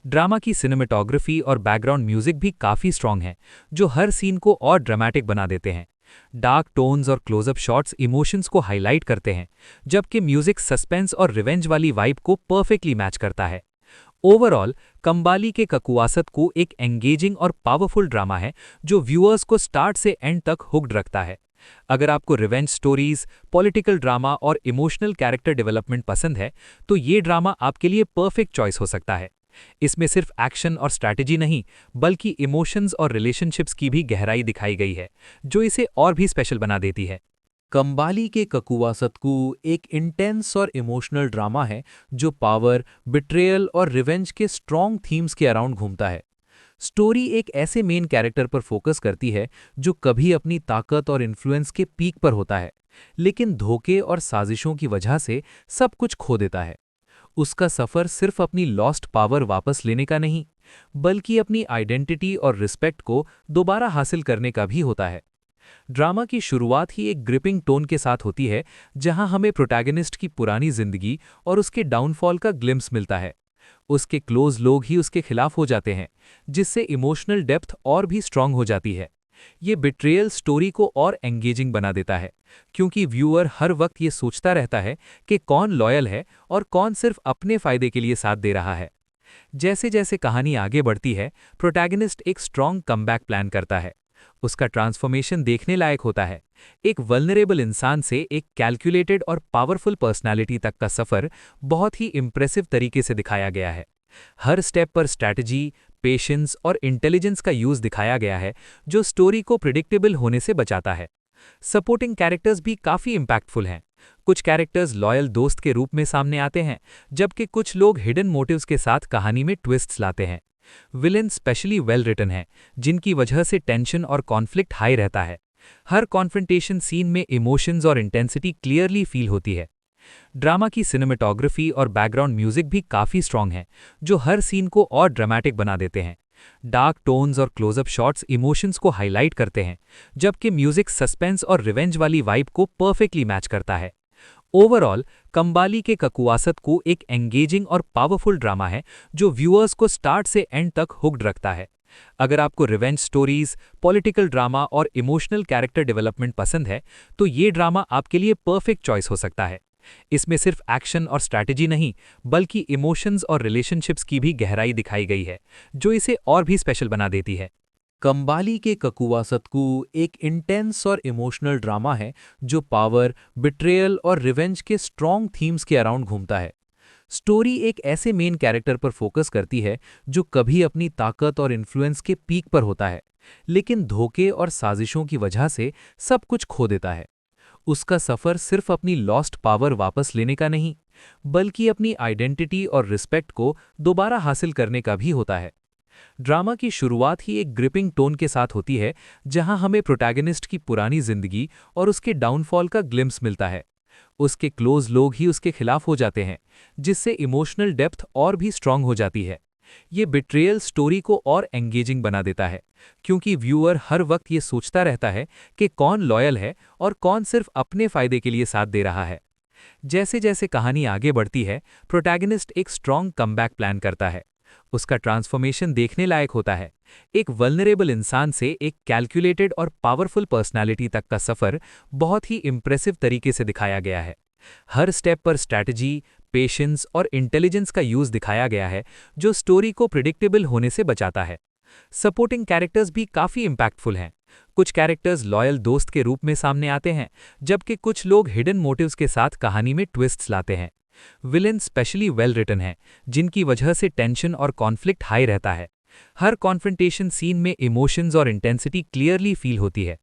ड्रामा की सिनेमेटोग्राफी और बैकग्राउंड म्यूजिक भी काफी स्ट्रांग है, जो हर सीन को और ड्रामेटिक बना देते हैं। डार्क टोन्स और क्लोजअप शॉट्स इमोशंस को हाईलाइट करते हैं, जबकि म्यूजिक सस्पेंस और रिवेंज वाली वाइब को परफेक्टली मैच करता है। ओवरऑल कंबाली के ककुवासत को एक एंगेजिंग और पावरफुल ड्रामा है जो व्यूअर्स को स्टार्ट से एंड तक हुक्ड रखता है। अगर आपको रिवेंज स्टोरीज, पॉलिटिकल ड्रामा और इमोशनल कैरेक्टर डेवलपमेंट पसंद है, तो ये ड्रामा आपके लिए परफेक्ट चॉइस हो सकता है। इसमें सिर्फ एक्शन और स्ट्रैटेजी नहीं, बल्कि इमोशंस और रिलेशनशिप्स की भी गहराई दिखाई गई है, जो इसे और भी स्पेशल बना देती है। कंबाली के ककुवासतकू एक इंटेंस और इमोशनल ड्रामा है जो पावर, बिट्रेयल और रिवेंज के स्ट्रॉन्ग थीम्स के अराउंड घूमता है। स्टोरी एक ऐसे मेन कैरेक्टर पर फोकस करती है जो कभी अपनी ताकत और इन्फ्लुएंस के पीक पर होता है, लेकिन धोखे और साजिशों की वजह से सब कुछ खो देता है। उसका सफर सिर्फ अपनी लॉस्ट पावर वापस लेने का नहीं, बल्कि अपनी आइडेंटिटी और रिस्पेक्ट को दोबारा हासिल करने का भी होता है। ड्रामा की शुरुआत ही एक ग्रिपिंग टोन के साथ होती है, जहां हमें प्रोटैगनिस्ट की पुरानी जिंदगी और उसके डाउनफॉल का ग्लिम्स मिलता है। उसके क्लोज लोग ही उसके खिलाफ हो जाते हैं, जिससे इमोशनल डेप्थ और भी स्ट्रांग हो जाती है। ये बिट्रेयल स्टोरी को और एंगेजिंग बना देता है, क्योंकि व्यूअर हर वक्त ये सोचता रहता है कि कौन लॉयल है और कौन सिर्फ अपने फायदे के लिए साथ दे रहा है। जैसे जैसे कहानी आगे बढ़ती है, प्रोटैगनिस्ट एक स्ट्रांग कमबैक प्लान करता है। उसका ट्रांसफॉर्मेशन देखने लायक होता है। एक वल्नरेबल इंसान से एक कैलकुलेटेड और पावरफुल पर्सनालिटी तक का सफर बहुत ही इंप्रेसिव तरीके से दिखाया गया है। हर स्टेप पर स्ट्रैटेजी, पेशेंस और इंटेलिजेंस का यूज दिखाया गया है, जो स्टोरी को प्रिडिक्टेबल होने से बचाता है। सपोर्टिंग कैरेक्टर्स भी काफी इंपैक्टफुल हैं। कुछ कैरेक्टर्स लॉयल दोस्त के रूप में सामने आते हैं, जबकि कुछ लोग हिडन मोटिव्स के साथ कहानी में ट्विस्ट्स लाते हैं। विलेन स्पेशली वेल रिटन है, जिनकी वजह से टेंशन और कॉन्फ्लिक्ट हाई रहता है। हर कॉन्फ्रंटेशन सीन में इमोशंस और इंटेंसिटी क्लियरली फील होती है। ड्रामा की सिनेमेटोग्राफी और बैकग्राउंड म्यूजिक भी काफी स्ट्रांग है, जो हर सीन को और ड्रामेटिक बना देते हैं। डार्क टोन्स और क्लोजअप शॉट्स इमोशंस को हाईलाइट करते हैं, जबकि म्यूजिक सस्पेंस और रिवेंज वाली वाइब को परफेक्टली मैच करता है। ओवरऑल कंबाली के ककुवासत को एक एंगेजिंग और पावरफुल ड्रामा है, जो व्यूअर्स को स्टार्ट से एंड तक हुक्ड रखता है। अगर आपको रिवेंज स्टोरीज, पॉलिटिकल ड्रामा और इमोशनल कैरेक्टर डेवलपमेंट पसंद है, तो ये ड्रामा आपके लिए परफेक्ट चॉइस हो सकता है। इसमें सिर्फ एक्शन और स्ट्रैटेजी नहीं, बल्कि इमोशंस और रिलेशनशिप्स की भी गहराई दिखाई गई है, जो इसे और भी स्पेशल बना देती है। कंबाली के ककुवासतकू एक इंटेंस और इमोशनल ड्रामा है जो पावर, बिट्रेयल और रिवेंज के स्ट्रॉन्ग थीम्स के अराउंड घूमता है। स्टोरी एक ऐसे मेन कैरेक्टर पर फोकस करती है जो कभी अपनी ताकत और इन्फ्लुएंस के पीक पर होता है, लेकिन धोखे और साजिशों की वजह से सब कुछ खो देता है। उसका सफर सिर्फ अपनी लॉस्ट पावर वापस लेने का नहीं, बल्कि अपनी आइडेंटिटी और रिस्पेक्ट को दोबारा हासिल करने का भी होता है। ड्रामा की शुरुआत ही एक ग्रिपिंग टोन के साथ होती है, जहां हमें प्रोटैगनिस्ट की पुरानी जिंदगी और उसके डाउनफॉल का ग्लिम्स मिलता है। उसके क्लोज लोग ही उसके खिलाफ हो जाते हैं, जिससे इमोशनल डेप्थ और भी स्ट्रांग हो जाती है। ये बिट्रेयल स्टोरी को और एंगेजिंग बना देता है, क्योंकि व्यूअर हर वक्त ये सोचता रहता है कि कौन लॉयल है और कौन सिर्फ अपने फायदे के लिए साथ दे रहा है। जैसे जैसे कहानी आगे बढ़ती है, प्रोटैगनिस्ट एक स्ट्रांग कमबैक प्लान करता है। उसका ट्रांसफॉर्मेशन देखने लायक होता है। एक वल्नरेबल इंसान से एक कैलकुलेटेड और पावरफुल पर्सनालिटी तक का सफर बहुत ही इंप्रेसिव तरीके से दिखाया गया है। हर स्टेप पर स्ट्रैटेजी, पेशेंस और इंटेलिजेंस का यूज दिखाया गया है, जो स्टोरी को प्रिडिक्टेबल होने से बचाता है। सपोर्टिंग कैरेक्टर्स भी काफी इंपैक्टफुल हैं। कुछ कैरेक्टर्स लॉयल दोस्त के रूप में सामने आते हैं, जबकि कुछ लोग हिडन मोटिव्स के साथ कहानी में ट्विस्ट्स लाते हैं। विलेन स्पेशली वेल रिटन है, जिनकी वजह से टेंशन और कॉन्फ्लिक्ट हाई रहता है। हर कॉन्फ्रंटेशन सीन में इमोशंस और इंटेंसिटी क्लियरली फील होती है।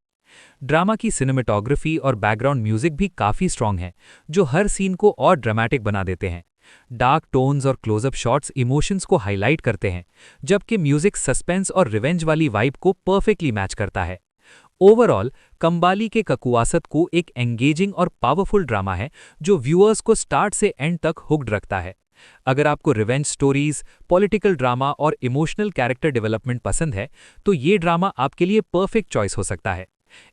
ड्रामा की सिनेमेटोग्राफी और बैकग्राउंड म्यूजिक भी काफी स्ट्रांग है, जो हर सीन को और ड्रामेटिक बना देते हैं। डार्क टोन्स और क्लोजअप शॉट्स इमोशंस को हाईलाइट करते हैं, जबकि म्यूजिक सस्पेंस और रिवेंज वाली वाइब को परफेक्टली मैच करता है। ओवरऑल कंबाली के ककुवासत को एक एंगेजिंग और पावरफुल ड्रामा है, जो व्यूअर्स को स्टार्ट से एंड तक हुक्ड रखता है। अगर आपको रिवेंज स्टोरीज, पॉलिटिकल ड्रामा और इमोशनल कैरेक्टर डेवलपमेंट पसंद है, तो ये ड्रामा आपके लिए परफेक्ट चॉइस हो सकता है।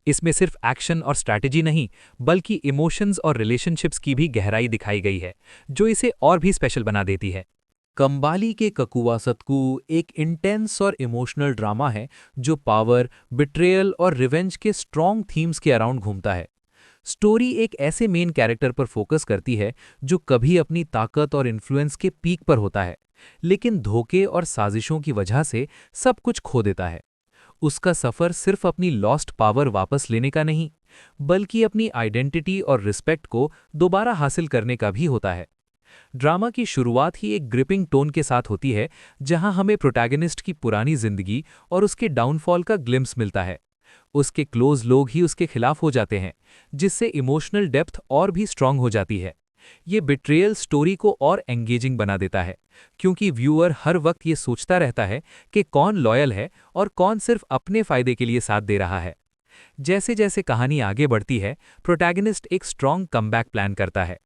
इसमें सिर्फ एक्शन और स्ट्रैटेजी नहीं, बल्कि इमोशंस और रिलेशनशिप्स की भी गहराई दिखाई गई है, जो इसे और भी स्पेशल बना देती है। कंबाली के ककुवासतकू एक इंटेंस और इमोशनल ड्रामा है जो पावर, बिट्रेयल और रिवेंज के स्ट्रॉन्ग थीम्स के अराउंड घूमता है। स्टोरी एक ऐसे मेन कैरेक्टर पर फोकस करती है जो कभी अपनी ताकत और इन्फ्लुएंस के पीक पर होता है, लेकिन धोखे और साजिशों की वजह से सब कुछ खो देता है। उसका सफर सिर्फ अपनी लॉस्ट पावर वापस लेने का नहीं, बल्कि अपनी आइडेंटिटी और रिस्पेक्ट को दोबारा हासिल करने का भी होता है। ड्रामा की शुरुआत ही एक ग्रिपिंग टोन के साथ होती है, जहां हमें प्रोटैगनिस्ट की पुरानी जिंदगी और उसके डाउनफॉल का ग्लिम्स मिलता है। उसके क्लोज लोग ही उसके खिलाफ हो जाते हैं, जिससे इमोशनल डेप्थ और भी स्ट्रांग हो जाती है। ये बिट्रेयल स्टोरी को और एंगेजिंग बना देता है, क्योंकि व्यूअर हर वक्त ये सोचता रहता है कि कौन लॉयल है और कौन सिर्फ अपने फायदे के लिए साथ दे रहा है। जैसे जैसे कहानी आगे बढ़ती है, प्रोटैगनिस्ट एक स्ट्रॉन्ग कमबैक प्लान करता है।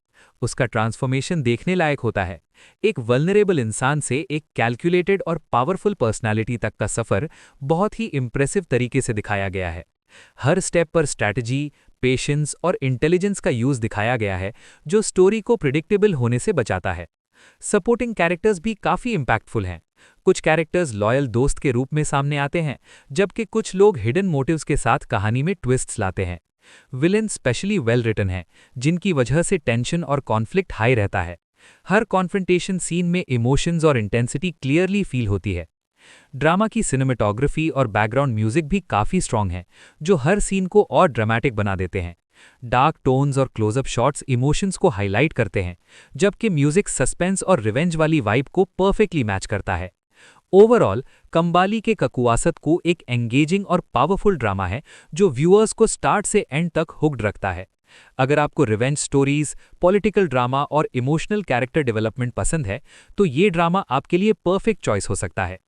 उसका ट्रांसफॉर्मेशन देखने लायक होता है। एक वल्नरेबल इंसान से एक कैलकुलेटेड और पावरफुल पर्सनालिटी तक का सफर बहुत ही इंप्रेसिव तरीके से दिखाया गया है। हर स्टेप पर स्ट्रैटेजी, पेशेंस और इंटेलिजेंस का यूज दिखाया गया है, जो स्टोरी को प्रिडिक्टेबल होने से बचाता है। सपोर्टिंग कैरेक्टर्स भी काफी इंपैक्टफुल हैं। कुछ कैरेक्टर्स लॉयल दोस्त के रूप में सामने आते हैं, जबकि कुछ लोग हिडन मोटिव्स के साथ कहानी में ट्विस्ट्स लाते हैं। विलेन स्पेशली वेल रिटन हैं, जिनकी वजह से टेंशन और कॉन्फ्लिक्ट हाई रहता है। हर कॉन्फ्रंटेशन सीन में इमोशंस और इंटेंसिटी क्लियरली फील होती है। ड्रामा की सिनेमेटोग्राफी और बैकग्राउंड म्यूजिक भी काफी स्ट्रांग है, जो हर सीन को और ड्रामेटिक बना देते हैं। डार्क टोन्स और क्लोजअप शॉट्स इमोशंस को हाईलाइट करते हैं, जबकि म्यूजिक सस्पेंस और रिवेंज वाली वाइब को परफेक्टली मैच करता है। ओवरऑल कंबाली के ककुवासत को एक एंगेजिंग और पावरफुल ड्रामा है, जो व्यूअर्स को स्टार्ट से एंड तक हुक्ड रखता है। अगर आपको रिवेंज स्टोरीज, पॉलिटिकल ड्रामा और इमोशनल कैरेक्टर डेवलपमेंट पसंद है, तो ये ड्रामा आपके लिए परफेक्ट चॉइस हो सकता है।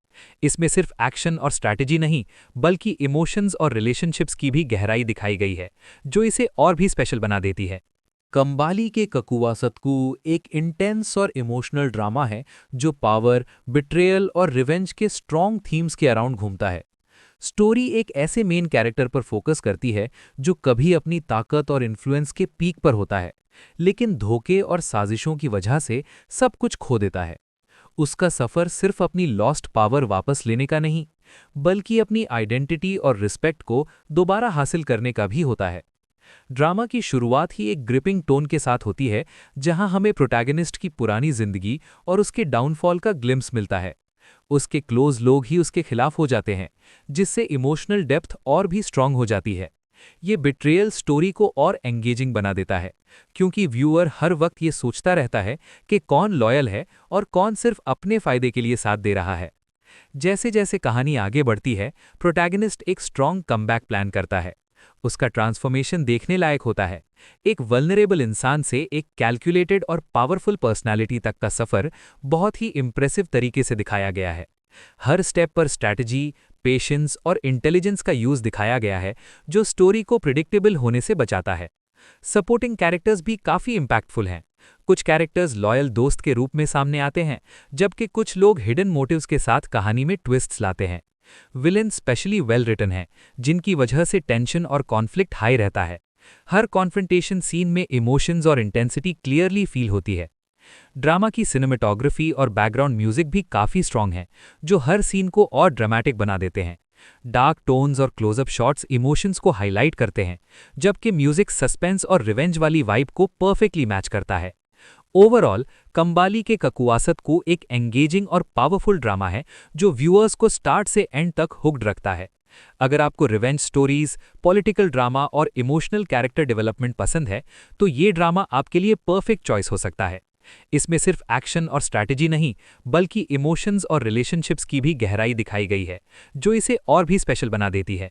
इसमें सिर्फ एक्शन और स्ट्रैटेजी नहीं, बल्कि इमोशंस और रिलेशनशिप्स की भी गहराई दिखाई गई है, जो इसे और भी स्पेशल बना देती है। कंबाली के ककुवासतकू एक इंटेंस और इमोशनल ड्रामा है, जो पावर, बिट्रेयल और रिवेंज के स्ट्रॉन्ग थीम्स के अराउंड घूमता है। स्टोरी एक ऐसे मेन कैरेक्टर पर फोकस करती है जो कभी अपनी ताकत और इन्फ्लुएंस के पीक पर होता है, लेकिन धोखे और साजिशों की वजह से सब कुछ खो देता है। उसका सफर सिर्फ अपनी लॉस्ट पावर वापस लेने का नहीं, बल्कि अपनी आइडेंटिटी और रिस्पेक्ट को दोबारा हासिल करने का भी होता है। ड्रामा की शुरुआत ही एक ग्रिपिंग टोन के साथ होती है, जहां हमें प्रोटैगनिस्ट की पुरानी जिंदगी और उसके डाउनफॉल का ग्लिम्स मिलता है। उसके क्लोज लोग ही उसके खिलाफ हो जाते हैं, जिससे इमोशनल डेप्थ और भी स्ट्रांग हो जाती है। ये बिट्रेयल स्टोरी को और एंगेजिंग बना देता है, क्योंकि व्यूअर हर वक्त ये सोचता रहता है कि कौन लॉयल है और कौन सिर्फ अपने फायदे के लिए साथ दे रहा है। जैसे जैसे कहानी आगे बढ़ती है, प्रोटैगनिस्ट एक स्ट्रॉन्ग कमबैक प्लान करता है। उसका ट्रांसफॉर्मेशन देखने लायक होता है। एक वल्नरेबल इंसान से एक कैलकुलेटेड और पावरफुल पर्सनालिटी तक का सफर बहुत ही इंप्रेसिव तरीके से दिखाया गया है। हर स्टेप पर स्ट्रैटेजी, पेशेंस और इंटेलिजेंस का यूज दिखाया गया है, जो स्टोरी को प्रिडिक्टेबल होने से बचाता है। सपोर्टिंग कैरेक्टर्स भी काफी इंपैक्टफुल हैं। कुछ कैरेक्टर्स लॉयल दोस्त के रूप में सामने आते हैं, जबकि कुछ लोग हिडन मोटिव्स के साथ कहानी में ट्विस्ट्स लाते हैं। विलेन स्पेशली वेल रिटन हैं, जिनकी वजह से टेंशन और कॉन्फ्लिक्ट हाई रहता है। हर कॉन्फ्रंटेशन सीन में इमोशंस और इंटेंसिटी क्लियरली फील होती है। ड्रामा की सिनेमेटोग्राफी और बैकग्राउंड म्यूजिक भी काफी स्ट्रांग है, जो हर सीन को और ड्रामेटिक बना देते हैं। डार्क टोन्स और क्लोजअप शॉट्स इमोशंस को हाईलाइट करते हैं, जबकि म्यूजिक सस्पेंस और रिवेंज वाली वाइब को परफेक्टली मैच करता है। ओवरऑल कंबाली के ककुवासत को एक एंगेजिंग और पावरफुल ड्रामा है, जो व्यूअर्स को स्टार्ट से एंड तक हुक्ड रखता है। अगर आपको रिवेंज स्टोरीज, पॉलिटिकल ड्रामा और इमोशनल कैरेक्टर डेवलपमेंट पसंद है, तो ये ड्रामा आपके लिए परफेक्ट चॉइस हो सकता है। इसमें सिर्फ एक्शन और स्ट्रैटेजी नहीं, बल्कि इमोशंस और रिलेशनशिप्स की भी गहराई दिखाई गई है, जो इसे और भी स्पेशल बना देती है।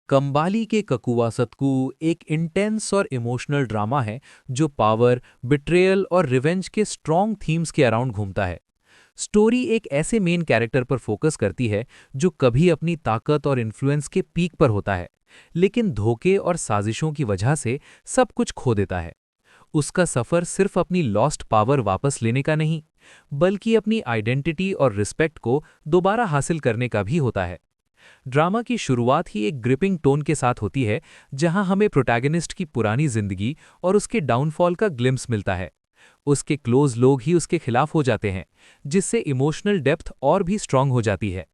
कंबाली के ककुवासतकू एक इंटेंस और इमोशनल ड्रामा है, जो पावर, बिट्रेयल और रिवेंज के स्ट्रॉन्ग थीम्स के अराउंड घूमता है। स्टोरी एक ऐसे मेन कैरेक्टर पर फोकस करती है जो कभी अपनी ताकत और इन्फ्लुएंस के पीक पर होता है, लेकिन धोखे और साजिशों की वजह से सब कुछ खो देता है। उसका सफर सिर्फ अपनी लॉस्ट पावर वापस लेने का नहीं, बल्कि अपनी आइडेंटिटी और रिस्पेक्ट को दोबारा हासिल करने का भी होता है। ड्रामा की शुरुआत ही एक ग्रिपिंग टोन के साथ होती है, जहां हमें प्रोटैगनिस्ट की पुरानी जिंदगी और उसके डाउनफॉल का ग्लिम्स मिलता है। उसके क्लोज लोग ही उसके खिलाफ हो जाते हैं, जिससे इमोशनल डेप्थ और भी स्ट्रांग हो जाती है।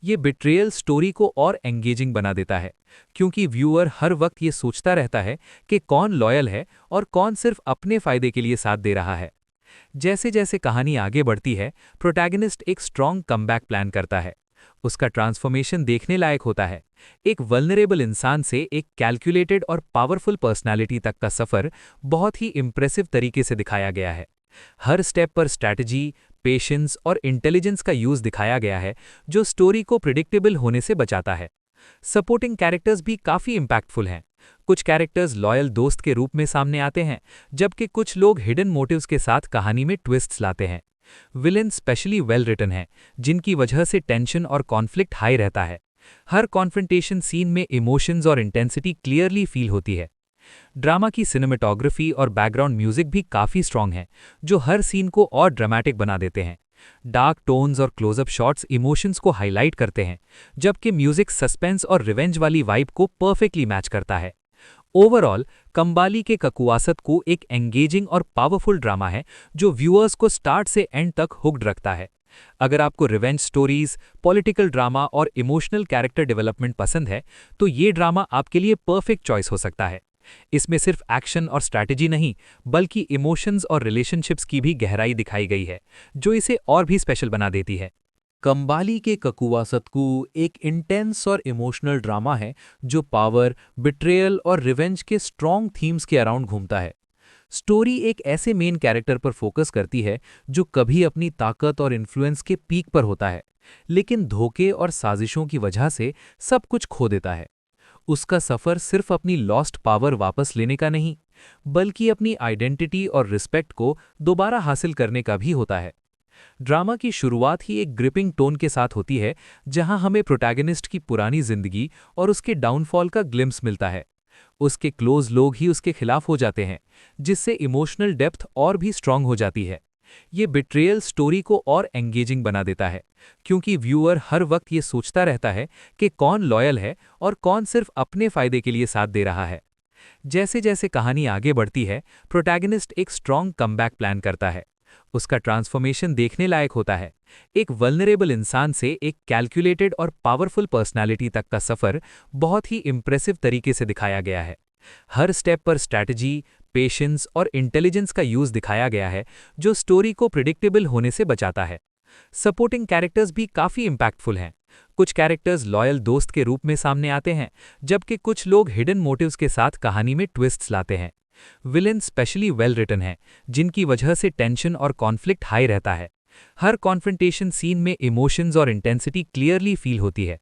ये बिट्रेयल स्टोरी को और एंगेजिंग बना देता है, क्योंकि व्यूअर हर वक्त ये सोचता रहता है कि कौन लॉयल है और कौन सिर्फ अपने फायदे के लिए साथ दे रहा है। जैसे जैसे कहानी आगे बढ़ती है, प्रोटैगनिस्ट एक स्ट्रॉन्ग कमबैक प्लान करता है। उसका ट्रांसफॉर्मेशन देखने लायक होता है। एक वल्नरेबल इंसान से एक कैलकुलेटेड और पावरफुल पर्सनालिटी तक का सफर बहुत ही इंप्रेसिव तरीके से दिखाया गया है। हर स्टेप पर स्ट्रैटेजी, पेशेंस और इंटेलिजेंस का यूज दिखाया गया है, जो स्टोरी को प्रिडिक्टेबल होने से बचाता है। सपोर्टिंग कैरेक्टर्स भी काफी इंपैक्टफुल हैं। कुछ कैरेक्टर्स लॉयल दोस्त के रूप में सामने आते हैं, जबकि कुछ लोग हिडन मोटिव्स के साथ कहानी में ट्विस्ट्स लाते हैं। विलेन स्पेशली वेल रिटन है, जिनकी वजह से टेंशन और कॉन्फ्लिक्ट हाई रहता है। हर कॉन्फ्रंटेशन सीन में इमोशंस और इंटेंसिटी क्लियरली फील होती है। ड्रामा की सिनेमेटोग्राफी और बैकग्राउंड म्यूजिक भी काफ़ी स्ट्रॉन्ग है, जो हर सीन को और ड्रामेटिक बना देते हैं। डार्क टोन्स और क्लोजअप शॉट्स इमोशंस को हाईलाइट करते हैं, जबकि म्यूजिक सस्पेंस और रिवेंज वाली वाइब को परफेक्टली मैच करता है। ओवरऑल कंबाली के ककुवासत को एक एंगेजिंग और पावरफुल ड्रामा है, जो व्यूअर्स को स्टार्ट से एंड तक हुक्ड रखता है। अगर आपको रिवेंज स्टोरीज, पॉलिटिकल ड्रामा और इमोशनल कैरेक्टर डेवलपमेंट पसंद है, तो ये ड्रामा आपके लिए परफेक्ट चॉइस हो सकता है। इसमें सिर्फ एक्शन और स्ट्रैटेजी नहीं, बल्कि इमोशंस और रिलेशनशिप्स की भी गहराई दिखाई गई है, जो इसे और भी स्पेशल बना देती है। कंबाली के ककुवासतकू एक इंटेंस और इमोशनल ड्रामा है जो पावर, बिट्रेयल और रिवेंज के स्ट्रॉन्ग थीम्स के अराउंड घूमता है। स्टोरी एक ऐसे मेन कैरेक्टर पर फोकस करती है जो कभी अपनी ताकत और इन्फ्लुएंस के पीक पर होता है, लेकिन धोखे और साजिशों की वजह से सब कुछ खो देता है। उसका सफ़र सिर्फ अपनी लॉस्ट पावर वापस लेने का नहीं, बल्कि अपनी आइडेंटिटी और रिस्पेक्ट को दोबारा हासिल करने का भी होता है। ड्रामा की शुरुआत ही एक ग्रिपिंग टोन के साथ होती है, जहां हमें प्रोटैगनिस्ट की पुरानी जिंदगी और उसके डाउनफॉल का ग्लिम्स मिलता है। उसके क्लोज लोग ही उसके खिलाफ हो जाते हैं, जिससे इमोशनल डेप्थ और भी स्ट्रांग हो जाती है। ये बिट्रेयल स्टोरी को और एंगेजिंग बना देता है, क्योंकि व्यूअर हर वक्त ये सोचता रहता है कि कौन लॉयल है और कौन सिर्फ अपने फायदे के लिए साथ दे रहा है। जैसे जैसे कहानी आगे बढ़ती है, प्रोटैगनिस्ट एक स्ट्रॉन्ग कमबैक प्लान करता है। उसका ट्रांसफॉर्मेशन देखने लायक होता है। एक वल्नरेबल इंसान से एक कैलकुलेटेड और पावरफुल पर्सनालिटी तक का सफ़र बहुत ही इंप्रेसिव तरीके से दिखाया गया है। हर स्टेप पर स्ट्रैटेजी, पेशेंस और इंटेलिजेंस का यूज़ दिखाया गया है, जो स्टोरी को प्रिडिक्टेबल होने से बचाता है। सपोर्टिंग कैरेक्टर्स भी काफ़ी इम्पैक्टफुल हैं। कुछ कैरेक्टर्स लॉयल दोस्त के रूप में सामने आते हैं, जबकि कुछ लोग हिडन मोटिव्स के साथ कहानी में ट्विस्ट्स लाते हैं। विलेन स्पेशली वेल रिटन है, जिनकी वजह से टेंशन और कॉन्फ्लिक्ट हाई रहता है। हर कॉन्फ्रंटेशन सीन में इमोशंस और इंटेंसिटी क्लियरली फील होती है।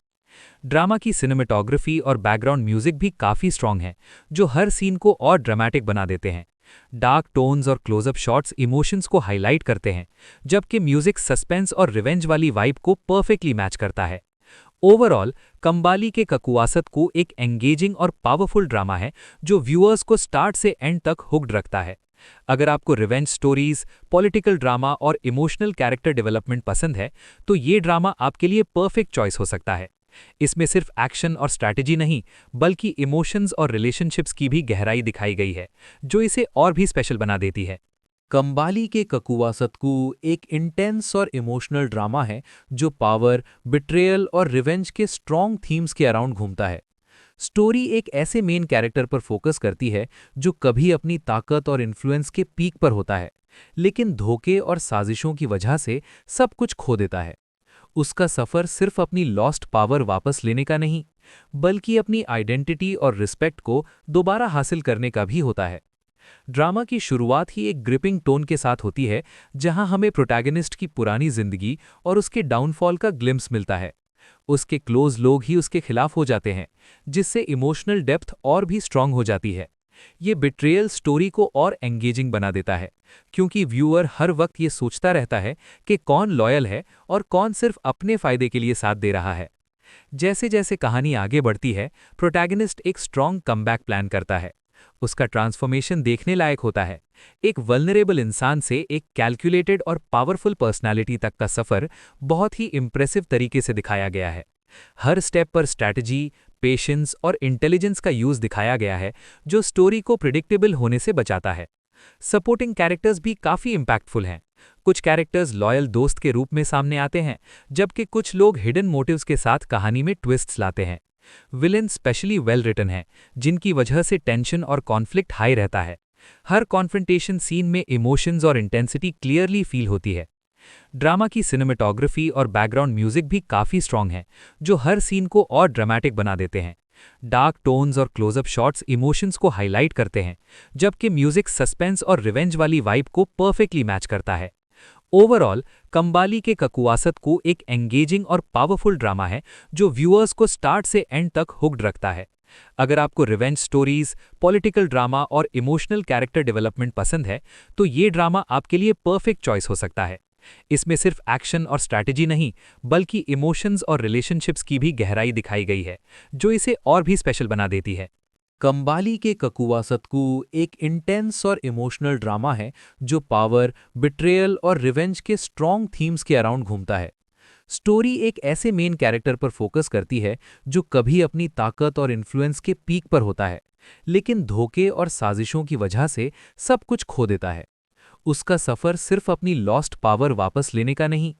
ड्रामा की सिनेमेटोग्राफी और बैकग्राउंड म्यूजिक भी काफ़ी स्ट्रॉन्ग है, जो हर सीन को और ड्रामेटिक बना देते हैं। डार्क टोन्स और क्लोजअप शॉट्स इमोशंस को हाईलाइट करते हैं, जबकि म्यूजिक सस्पेंस और रिवेंज वाली वाइब को परफेक्टली मैच करता है। ओवरऑल कंबाली के ककुवासत को एक एंगेजिंग और पावरफुल ड्रामा है, जो व्यूअर्स को स्टार्ट से एंड तक हुक्ड रखता है। अगर आपको रिवेंज स्टोरीज, पॉलिटिकल ड्रामा और इमोशनल कैरेक्टर डेवलपमेंट पसंद है, तो ये ड्रामा आपके लिए परफेक्ट चॉइस हो सकता है। इसमें सिर्फ एक्शन और स्ट्रैटेजी नहीं, बल्कि इमोशंस और रिलेशनशिप्स की भी गहराई दिखाई गई है, जो इसे और भी स्पेशल बना देती है। कंबाली के ककुवासतकू एक इंटेंस और इमोशनल ड्रामा है जो पावर, बिट्रेयल और रिवेंज के स्ट्रॉन्ग थीम्स के अराउंड घूमता है। स्टोरी एक ऐसे मेन कैरेक्टर पर फोकस करती है जो कभी अपनी ताकत और इन्फ्लुएंस के पीक पर होता है, लेकिन धोखे और साजिशों की वजह से सब कुछ खो देता है। उसका सफ़र सिर्फ अपनी लॉस्ट पावर वापस लेने का नहीं, बल्कि अपनी आइडेंटिटी और रिस्पेक्ट को दोबारा हासिल करने का भी होता है। ड्रामा की शुरुआत ही एक ग्रिपिंग टोन के साथ होती है, जहां हमें प्रोटैगनिस्ट की पुरानी जिंदगी और उसके डाउनफॉल का ग्लिम्स मिलता है। उसके क्लोज लोग ही उसके खिलाफ हो जाते हैं, जिससे इमोशनल डेप्थ और भी स्ट्रांग हो जाती है। ये बिट्रेयल स्टोरी को और एंगेजिंग बना देता है, क्योंकि व्यूअर हर वक्त ये सोचता रहता है कि कौन लॉयल है और कौन सिर्फ अपने फायदे के लिए साथ दे रहा है। जैसे जैसे कहानी आगे बढ़ती है, प्रोटैगनिस्ट एक स्ट्रॉन्ग कमबैक प्लान करता है। उसका ट्रांसफॉर्मेशन देखने लायक होता है। एक वल्नरेबल इंसान से एक कैलकुलेटेड और पावरफुल पर्सनालिटी तक का सफ़र बहुत ही इंप्रेसिव तरीके से दिखाया गया है। हर स्टेप पर स्ट्रैटेजी, पेशेंस और इंटेलिजेंस का यूज़ दिखाया गया है, जो स्टोरी को प्रिडिक्टेबल होने से बचाता है। सपोर्टिंग कैरेक्टर्स भी काफ़ी इम्पैक्टफुल हैं। कुछ कैरेक्टर्स लॉयल दोस्त के रूप में सामने आते हैं, जबकि कुछ लोग हिडन मोटिव्स के साथ कहानी में ट्विस्ट्स लाते हैं। विलेन स्पेशली वेल रिटन है, जिनकी वजह से टेंशन और कॉन्फ्लिक्ट हाई रहता है। हर कॉन्फ्रंटेशन सीन में इमोशंस और इंटेंसिटी क्लियरली फील होती है। ड्रामा की सिनेमेटोग्राफी और बैकग्राउंड म्यूजिक भी काफ़ी स्ट्रॉन्ग है, जो हर सीन को और ड्रामेटिक बना देते हैं। डार्क टोन्स और क्लोजअप शॉट्स इमोशंस को हाईलाइट करते हैं, जबकि म्यूजिक सस्पेंस और रिवेंज वाली वाइब को परफेक्टली मैच करता है। ओवरऑल कंबाली के ककुवासत को एक एंगेजिंग और पावरफुल ड्रामा है, जो व्यूअर्स को स्टार्ट से एंड तक हुक्ड रखता है। अगर आपको रिवेंज स्टोरीज, पॉलिटिकल ड्रामा और इमोशनल कैरेक्टर डेवलपमेंट पसंद है, तो ये ड्रामा आपके लिए परफेक्ट चॉइस हो सकता है। इसमें सिर्फ एक्शन और स्ट्रैटेजी नहीं, बल्कि इमोशंस और रिलेशनशिप्स की भी गहराई दिखाई गई है, जो इसे और भी स्पेशल बना देती है। कंबाली के ककुवा सतकू एक इंटेंस और इमोशनल ड्रामा है जो पावर, बिट्रेयल और रिवेंज के स्ट्रॉन्ग थीम्स के अराउंड घूमता है। स्टोरी एक ऐसे मेन कैरेक्टर पर फोकस करती है जो कभी अपनी ताकत और इन्फ्लुएंस के पीक पर होता है, लेकिन धोखे और साजिशों की वजह से सब कुछ खो देता है। उसका सफर सिर्फ अपनी लॉस्ट पावर वापस लेने का नहीं,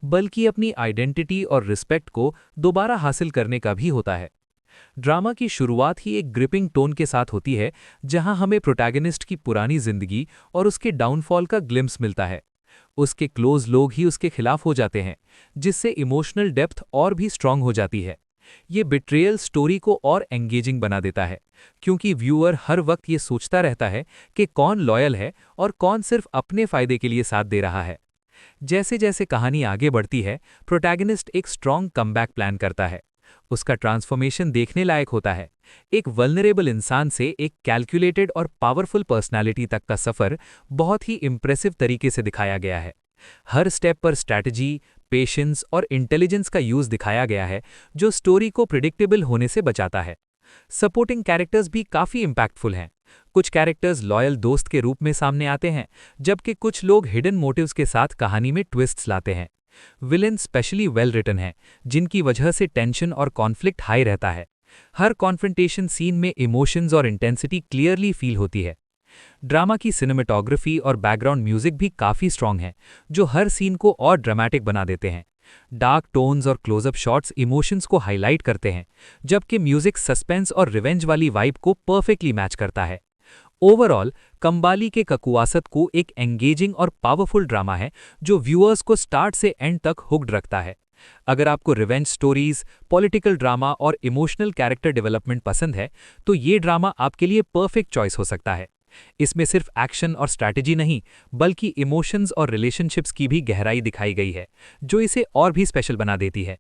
बल्कि अपनी आइडेंटिटी और रिस्पेक्ट को दोबारा हासिल करने का भी होता है। ड्रामा की शुरुआत ही एक ग्रिपिंग टोन के साथ होती है, जहां हमें प्रोटैगनिस्ट की पुरानी जिंदगी और उसके डाउनफॉल का ग्लिम्स मिलता है। उसके क्लोज लोग ही उसके खिलाफ हो जाते हैं, जिससे इमोशनल डेप्थ और भी स्ट्रांग हो जाती है। ये बिट्रेयल स्टोरी को और एंगेजिंग बना देता है, क्योंकि व्यूअर हर वक्त ये सोचता रहता है कि कौन लॉयल है और कौन सिर्फ अपने फायदे के लिए साथ दे रहा है। जैसे जैसे कहानी आगे बढ़ती है, प्रोटैगनिस्ट एक स्ट्रांग कमबैक प्लान करता है। उसका ट्रांसफॉर्मेशन देखने लायक होता है। एक वल्नरेबल इंसान से एक कैलकुलेटेड और पावरफुल पर्सनालिटी तक का सफर बहुत ही इंप्रेसिव तरीके से दिखाया गया है। हर स्टेप पर स्ट्रैटेजी, पेशेंस और इंटेलिजेंस का यूज दिखाया गया है, जो स्टोरी को प्रिडिक्टेबल होने से बचाता है। सपोर्टिंग कैरेक्टर्स भी काफी इंपैक्टफुल हैं। कुछ कैरेक्टर्स लॉयल दोस्त के रूप में सामने आते हैं, जबकि कुछ लोग हिडन मोटिव्स के साथ कहानी में ट्विस्ट्स लाते हैं। विलेन स्पेशली वेल रिटन है, जिनकी वजह से टेंशन और कॉन्फ्लिक्ट हाई रहता है। हर कॉन्फ्रंटेशन सीन में इमोशंस और इंटेंसिटी क्लियरली फील होती है। ड्रामा की सिनेमेटोग्राफी और बैकग्राउंड म्यूजिक भी काफी स्ट्रांग है, जो हर सीन को और ड्रामेटिक बना देते हैं। डार्क टोन्स और क्लोजअप शॉट्स इमोशंस को हाईलाइट करते हैं, जबकि म्यूजिक सस्पेंस और रिवेंज वाली वाइब को परफेक्टली मैच करता है। ओवरऑल, कंबाली के ककुवासत को एक एंगेजिंग और पावरफुल ड्रामा है, जो व्यूअर्स को स्टार्ट से एंड तक हुक्ड रखता है। अगर आपको रिवेंज स्टोरीज, पॉलिटिकल ड्रामा और इमोशनल कैरेक्टर डेवलपमेंट पसंद है, तो ये ड्रामा आपके लिए परफेक्ट चॉइस हो सकता है। इसमें सिर्फ एक्शन और स्ट्रैटेजी नहीं, बल्कि इमोशंस और रिलेशनशिप्स की भी गहराई दिखाई गई है, जो इसे और भी स्पेशल बना देती है।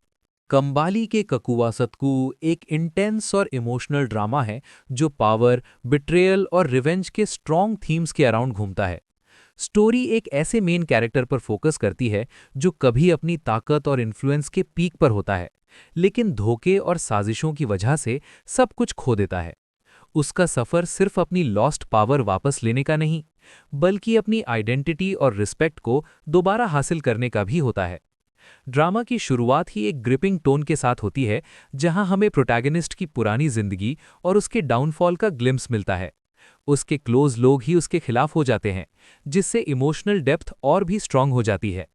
कंबाली के ककुवा सतकू एक इंटेंस और इमोशनल ड्रामा है जो पावर, बिट्रेयल और रिवेंज के स्ट्रॉन्ग थीम्स के अराउंड घूमता है। स्टोरी एक ऐसे मेन कैरेक्टर पर फोकस करती है जो कभी अपनी ताकत और इन्फ्लुएंस के पीक पर होता है, लेकिन धोखे और साजिशों की वजह से सब कुछ खो देता है। उसका सफर सिर्फ अपनी लॉस्ट पावर वापस लेने का नहीं, बल्कि अपनी आइडेंटिटी और रिस्पेक्ट को दोबारा हासिल करने का भी होता है। ड्रामा की शुरुआत ही एक ग्रिपिंग टोन के साथ होती है, जहां हमें प्रोटैगनिस्ट की पुरानी जिंदगी और उसके डाउनफॉल का ग्लिम्स मिलता है। उसके क्लोज लोग ही उसके खिलाफ हो जाते हैं, जिससे इमोशनल डेप्थ और भी स्ट्रांग हो जाती है।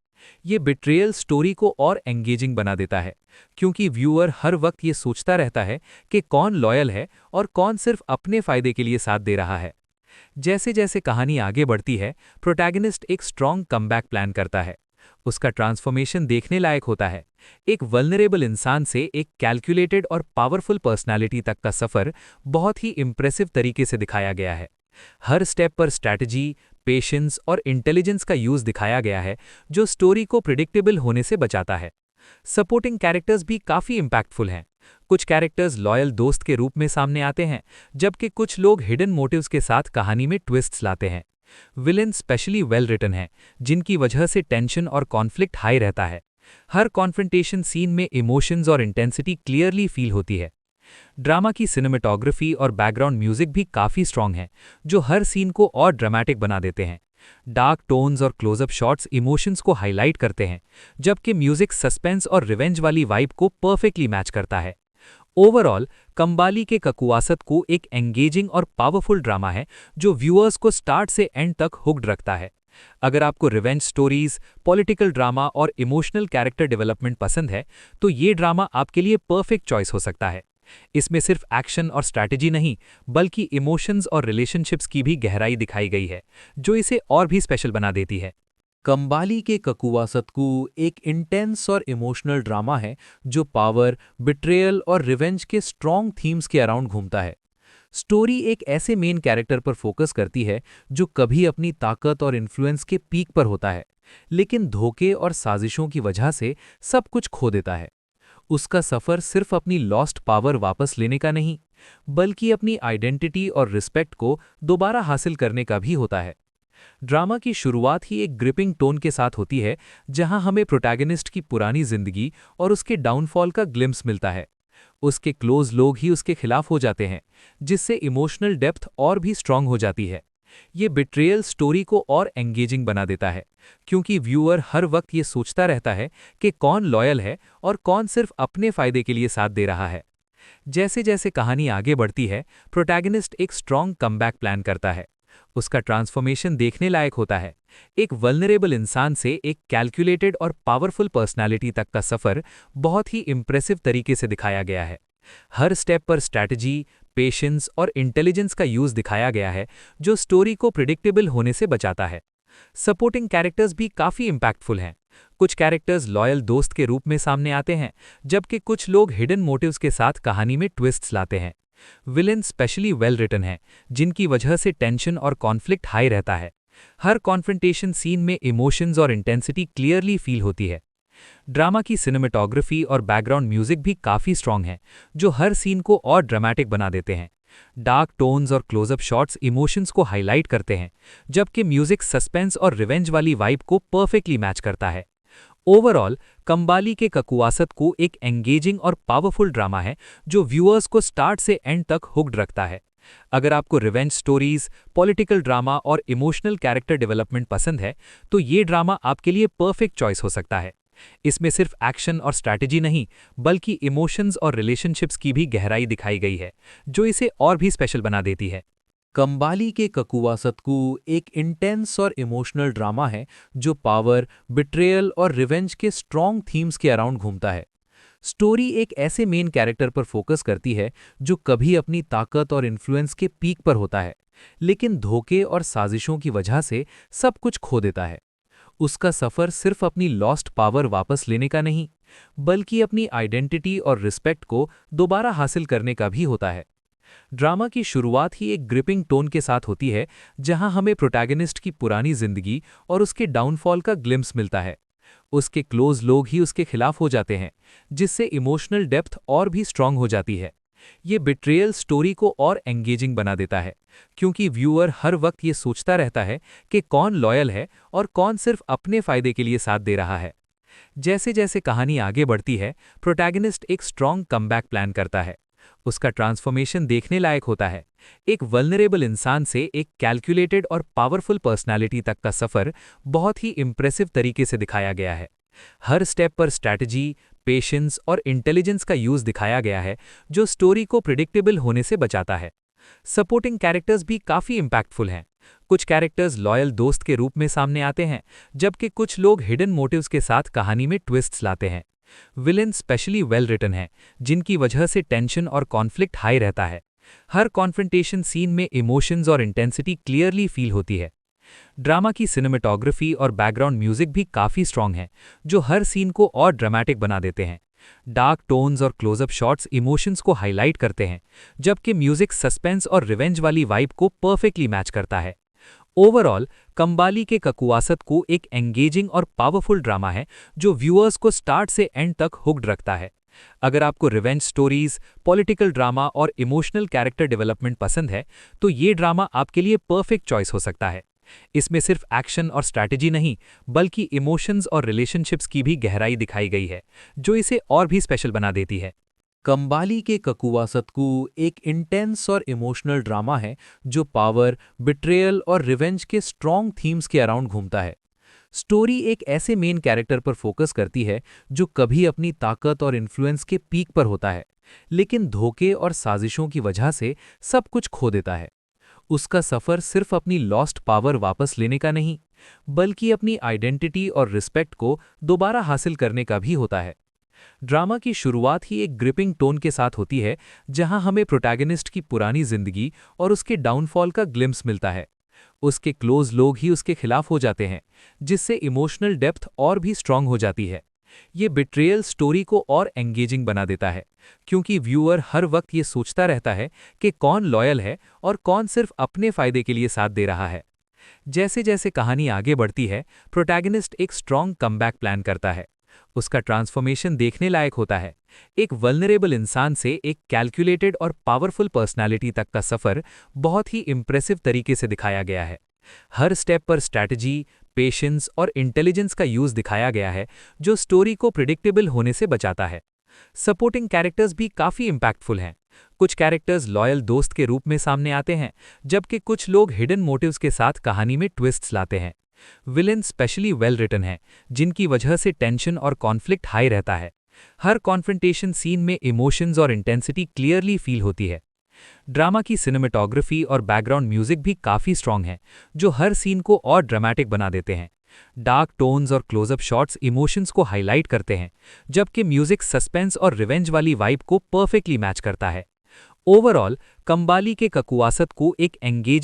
ये बिट्रेयल स्टोरी को और एंगेजिंग बना देता है, क्योंकि व्यूअर हर वक्त ये सोचता रहता है कि कौन लॉयल है और कौन सिर्फ अपने फायदे के लिए साथ दे रहा है। जैसे जैसे कहानी आगे बढ़ती है, प्रोटैगनिस्ट एक स्ट्रांग कमबैक प्लान करता है। उसका ट्रांसफॉर्मेशन देखने लायक होता है। एक वल्नरेबल इंसान से एक कैलकुलेटेड और पावरफुल पर्सनालिटी तक का सफर बहुत ही इंप्रेसिव तरीके से दिखाया गया है। हर स्टेप पर स्ट्रैटेजी, पेशेंस और इंटेलिजेंस का यूज दिखाया गया है, जो स्टोरी को प्रिडिक्टेबल होने से बचाता है। सपोर्टिंग कैरेक्टर्स भी काफी इंपैक्टफुल हैं। कुछ कैरेक्टर्स लॉयल दोस्त के रूप में सामने आते हैं, जबकि कुछ लोग हिडन मोटिव्स के साथ कहानी में ट्विस्ट्स लाते हैं। विलेन स्पेशली वेल रिटन है, जिनकी वजह से टेंशन और कॉन्फ्लिक्ट हाई रहता है। हर कॉन्फ्रंटेशन सीन में इमोशंस और इंटेंसिटी क्लियरली फील होती है। ड्रामा की सिनेमेटोग्राफी और बैकग्राउंड म्यूजिक भी काफी स्ट्रांग है, जो हर सीन को और ड्रामेटिक बना देते हैं। डार्क टोन्स और क्लोजअप शॉट्स इमोशंस को हाईलाइट करते हैं, जबकि म्यूजिक सस्पेंस और रिवेंज वाली वाइब को परफेक्टली मैच करता है। ओवरऑल, कंबाली के ककुवासत को एक एंगेजिंग और पावरफुल ड्रामा है, जो व्यूअर्स को स्टार्ट से एंड तक हुक्ड रखता है। अगर आपको रिवेंज स्टोरीज, पॉलिटिकल ड्रामा और इमोशनल कैरेक्टर डेवलपमेंट पसंद है, तो ये ड्रामा आपके लिए परफेक्ट चॉइस हो सकता है। इसमें सिर्फ एक्शन और स्ट्रैटेजी नहीं, बल्कि इमोशंस और रिलेशनशिप्स की भी गहराई दिखाई गई है, जो इसे और भी स्पेशल बना देती है। कंबाली के ककुवा सतकू एक इंटेंस और इमोशनल ड्रामा है जो पावर, बिट्रेयल और रिवेंज के स्ट्रॉन्ग थीम्स के अराउंड घूमता है। स्टोरी एक ऐसे मेन कैरेक्टर पर फोकस करती है जो कभी अपनी ताकत और इन्फ्लुएंस के पीक पर होता है, लेकिन धोखे और साजिशों की वजह से सब कुछ खो देता है। उसका सफर सिर्फ अपनी लॉस्ट पावर वापस लेने का नहीं, बल्कि अपनी आइडेंटिटी और रिस्पेक्ट को दोबारा हासिल करने का भी होता है। ड्रामा की शुरुआत ही एक ग्रिपिंग टोन के साथ होती है, जहां हमें प्रोटैगनिस्ट की पुरानी जिंदगी और उसके डाउनफॉल का ग्लिम्स मिलता है। उसके क्लोज लोग ही उसके खिलाफ हो जाते हैं, जिससे इमोशनल डेप्थ और भी स्ट्रांग हो जाती है। ये बिट्रेयल स्टोरी को और एंगेजिंग बना देता है, क्योंकि व्यूअर हर वक्त ये सोचता रहता है कि कौन लॉयल है और कौन सिर्फ अपने फायदे के लिए साथ दे रहा है। जैसे जैसे कहानी आगे बढ़ती है, प्रोटैगनिस्ट एक स्ट्रॉन्ग कमबैक प्लान करता है। उसका ट्रांसफॉर्मेशन देखने लायक होता है। एक वल्नरेबल इंसान से एक कैलकुलेटेड और पावरफुल पर्सनालिटी तक का सफर बहुत ही इंप्रेसिव तरीके से दिखाया गया है। हर स्टेप पर स्ट्रैटेजी, पेशेंस और इंटेलिजेंस का यूज दिखाया गया है, जो स्टोरी को प्रिडिक्टेबल होने से बचाता है। सपोर्टिंग कैरेक्टर्स भी काफी इंपैक्टफुल हैं। कुछ कैरेक्टर्स लॉयल दोस्त के रूप में सामने आते हैं, जबकि कुछ लोग हिडन मोटिव्स के साथ कहानी में ट्विस्ट्स लाते हैं। विलेन स्पेशली वेल रिटन है, जिनकी वजह से टेंशन और कॉन्फ्लिक्ट हाई रहता है। हर कॉन्फ्रंटेशन सीन में इमोशंस और इंटेंसिटी क्लियरली फील होती है। ड्रामा की सिनेमेटोग्राफी और बैकग्राउंड म्यूजिक भी काफी स्ट्रांग है, जो हर सीन को और ड्रामेटिक बना देते हैं। डार्क टोन्स और क्लोजअप शॉट्स इमोशंस को हाईलाइट करते हैं, जबकि म्यूजिक सस्पेंस और रिवेंज वाली वाइब को परफेक्टली मैच करता है। ओवरऑल कंबाली के ककुवासत को एक एंगेजिंग और पावरफुल ड्रामा है, जो व्यूअर्स को स्टार्ट से एंड तक हुक्ड रखता है। अगर आपको रिवेंज स्टोरीज, पॉलिटिकल ड्रामा और इमोशनल कैरेक्टर डेवलपमेंट पसंद है, तो ये ड्रामा आपके लिए परफेक्ट चॉइस हो सकता है। इसमें सिर्फ एक्शन और स्ट्रैटेजी नहीं, बल्कि इमोशंस और रिलेशनशिप्स की भी गहराई दिखाई गई है, जो इसे और भी स्पेशल बना देती है। कंबाली के ककुवासतकू एक इंटेंस और इमोशनल ड्रामा है, जो पावर, बिट्रेयल और रिवेंज के स्ट्रॉन्ग थीम्स के अराउंड घूमता है। स्टोरी एक ऐसे मेन कैरेक्टर पर फोकस करती है जो कभी अपनी ताकत और इन्फ्लुएंस के पीक पर होता है, लेकिन धोखे और साजिशों की वजह से सब कुछ खो देता है। उसका सफर सिर्फ अपनी लॉस्ट पावर वापस लेने का नहीं, बल्कि अपनी आइडेंटिटी और रिस्पेक्ट को दोबारा हासिल करने का भी होता है। ड्रामा की शुरुआत ही एक ग्रिपिंग टोन के साथ होती है, जहां हमें प्रोटैगनिस्ट की पुरानी जिंदगी और उसके डाउनफॉल का ग्लिम्स मिलता है। उसके क्लोज लोग ही उसके खिलाफ हो जाते हैं, जिससे इमोशनल डेप्थ और भी स्ट्रांग हो जाती है। ये बिट्रेयल स्टोरी को और एंगेजिंग बना देता है, क्योंकि व्यूअर हर वक्त ये सोचता रहता है कि कौन लॉयल है और कौन सिर्फ अपने फायदे के लिए साथ दे रहा है। जैसे जैसे कहानी आगे बढ़ती है, प्रोटैगनिस्ट एक स्ट्रॉन्ग कमबैक प्लान करता है। उसका ट्रांसफॉर्मेशन देखने लायक होता है। एक वल्नरेबल इंसान से एक कैलकुलेटेड और पावरफुल पर्सनालिटी तक का सफर बहुत ही इंप्रेसिव तरीके से दिखाया गया है। हर स्टेप पर स्ट्रैटेजी, पेशेंस और इंटेलिजेंस का यूज दिखाया गया है, जो स्टोरी को प्रिडिक्टेबल होने से बचाता है। सपोर्टिंग कैरेक्टर्स भी काफी इंपैक्टफुल हैं। कुछ कैरेक्टर्स लॉयल दोस्त के रूप में सामने आते हैं, जबकि कुछ लोग हिडन मोटिव्स के साथ कहानी में ट्विस्ट्स लाते हैं। विलेन स्पेशली वेल रिटन है, जिनकी वजह से टेंशन और कॉन्फ्लिक्ट हाई रहता है। हर कॉन्फ्रंटेशन सीन में इमोशंस और इंटेंसिटी क्लियरली फील होती है। ड्रामा की सिनेमेटोग्राफी और बैकग्राउंड म्यूजिक भी काफी स्ट्रांग है, जो हर सीन को और ड्रामेटिक बना देते हैं। डार्क टोन्स और क्लोजअप शॉट्स इमोशंस को हाईलाइट करते हैं, जबकि म्यूजिक सस्पेंस और रिवेंज वाली वाइब को परफेक्टली मैच करता है। ओवरऑल कंबाली के ककुवासत को एक एंगेजिंग और पावरफुल ड्रामा है, जो व्यूअर्स को स्टार्ट से एंड तक हुक्ड रखता है। अगर आपको रिवेंज स्टोरीज, पॉलिटिकल ड्रामा और इमोशनल कैरेक्टर डेवलपमेंट पसंद है, तो ये ड्रामा आपके लिए परफेक्ट चॉइस हो सकता है। इसमें सिर्फ एक्शन और स्ट्रैटेजी नहीं, बल्कि इमोशंस और रिलेशनशिप्स की भी गहराई दिखाई गई है, जो इसे और भी स्पेशल बना देती है। कंबाली के ककुवासतकू एक इंटेंस और इमोशनल ड्रामा है, जो पावर, बिट्रेयल और रिवेंज के स्ट्रॉन्ग थीम्स के अराउंड घूमता है। स्टोरी एक ऐसे मेन कैरेक्टर पर फोकस करती है जो कभी अपनी ताकत और इन्फ्लुएंस के पीक पर होता है, लेकिन धोखे और साजिशों की वजह से सब कुछ खो देता है। उसका सफर सिर्फ अपनी लॉस्ट पावर वापस लेने का नहीं, बल्कि अपनी आइडेंटिटी और रिस्पेक्ट को दोबारा हासिल करने का भी होता है। ड्रामा की शुरुआत ही एक ग्रिपिंग टोन के साथ होती है, जहां हमें प्रोटैगनिस्ट की पुरानी जिंदगी और उसके डाउनफॉल का ग्लिम्स मिलता है। उसके क्लोज लोग ही उसके खिलाफ हो जाते हैं, जिससे इमोशनल डेप्थ और भी स्ट्रांग हो जाती है। ये बिट्रेयल स्टोरी को और एंगेजिंग बना देता है, क्योंकि व्यूअर हर वक्त ये सोचता रहता है कि कौन लॉयल है और कौन सिर्फ अपने फायदे के लिए साथ दे रहा है। जैसे जैसे कहानी आगे बढ़ती है, प्रोटैगनिस्ट एक स्ट्रॉन्ग कमबैक प्लान करता है। उसका ट्रांसफॉर्मेशन देखने लायक होता है। एक वल्नरेबल इंसान से एक कैलकुलेटेड और पावरफुल पर्सनालिटी तक का सफ़र बहुत ही इम्प्रेसिव तरीके से दिखाया गया है। हर स्टेप पर स्ट्रैटेजी, पेशेंस और इंटेलिजेंस का यूज़ दिखाया गया है, जो स्टोरी को प्रिडिक्टेबल होने से बचाता है। सपोर्टिंग कैरेक्टर्स भी काफ़ी इम्पैक्टफुल हैं। कुछ कैरेक्टर्स लॉयल दोस्त के रूप में सामने आते हैं, जबकि कुछ लोग हिडन मोटिव्स के साथ कहानी में ट्विस्ट्स लाते हैं। विलेन स्पेशली वेल रिटन है, जिनकी वजह से टेंशन और कॉन्फ्लिक्ट हाई रहता है। हर कॉन्फ्रंटेशन सीन में इमोशंस और इंटेंसिटी क्लियरली फील होती है। ड्रामा की सिनेमेटोग्राफी और बैकग्राउंड म्यूजिक भी काफ़ी स्ट्रॉन्ग हैं, जो हर सीन को और ड्रामेटिक बना देते हैं। डार्क टोन्स और क्लोजअप शॉट्स इमोशंस को हाईलाइट करते हैं, जबकि म्यूजिक सस्पेंस और रिवेंज वाली वाइब को परफेक्टली मैच करता है। ओवरऑल, कंबाली के ककुवासत को एक एंगेजिंग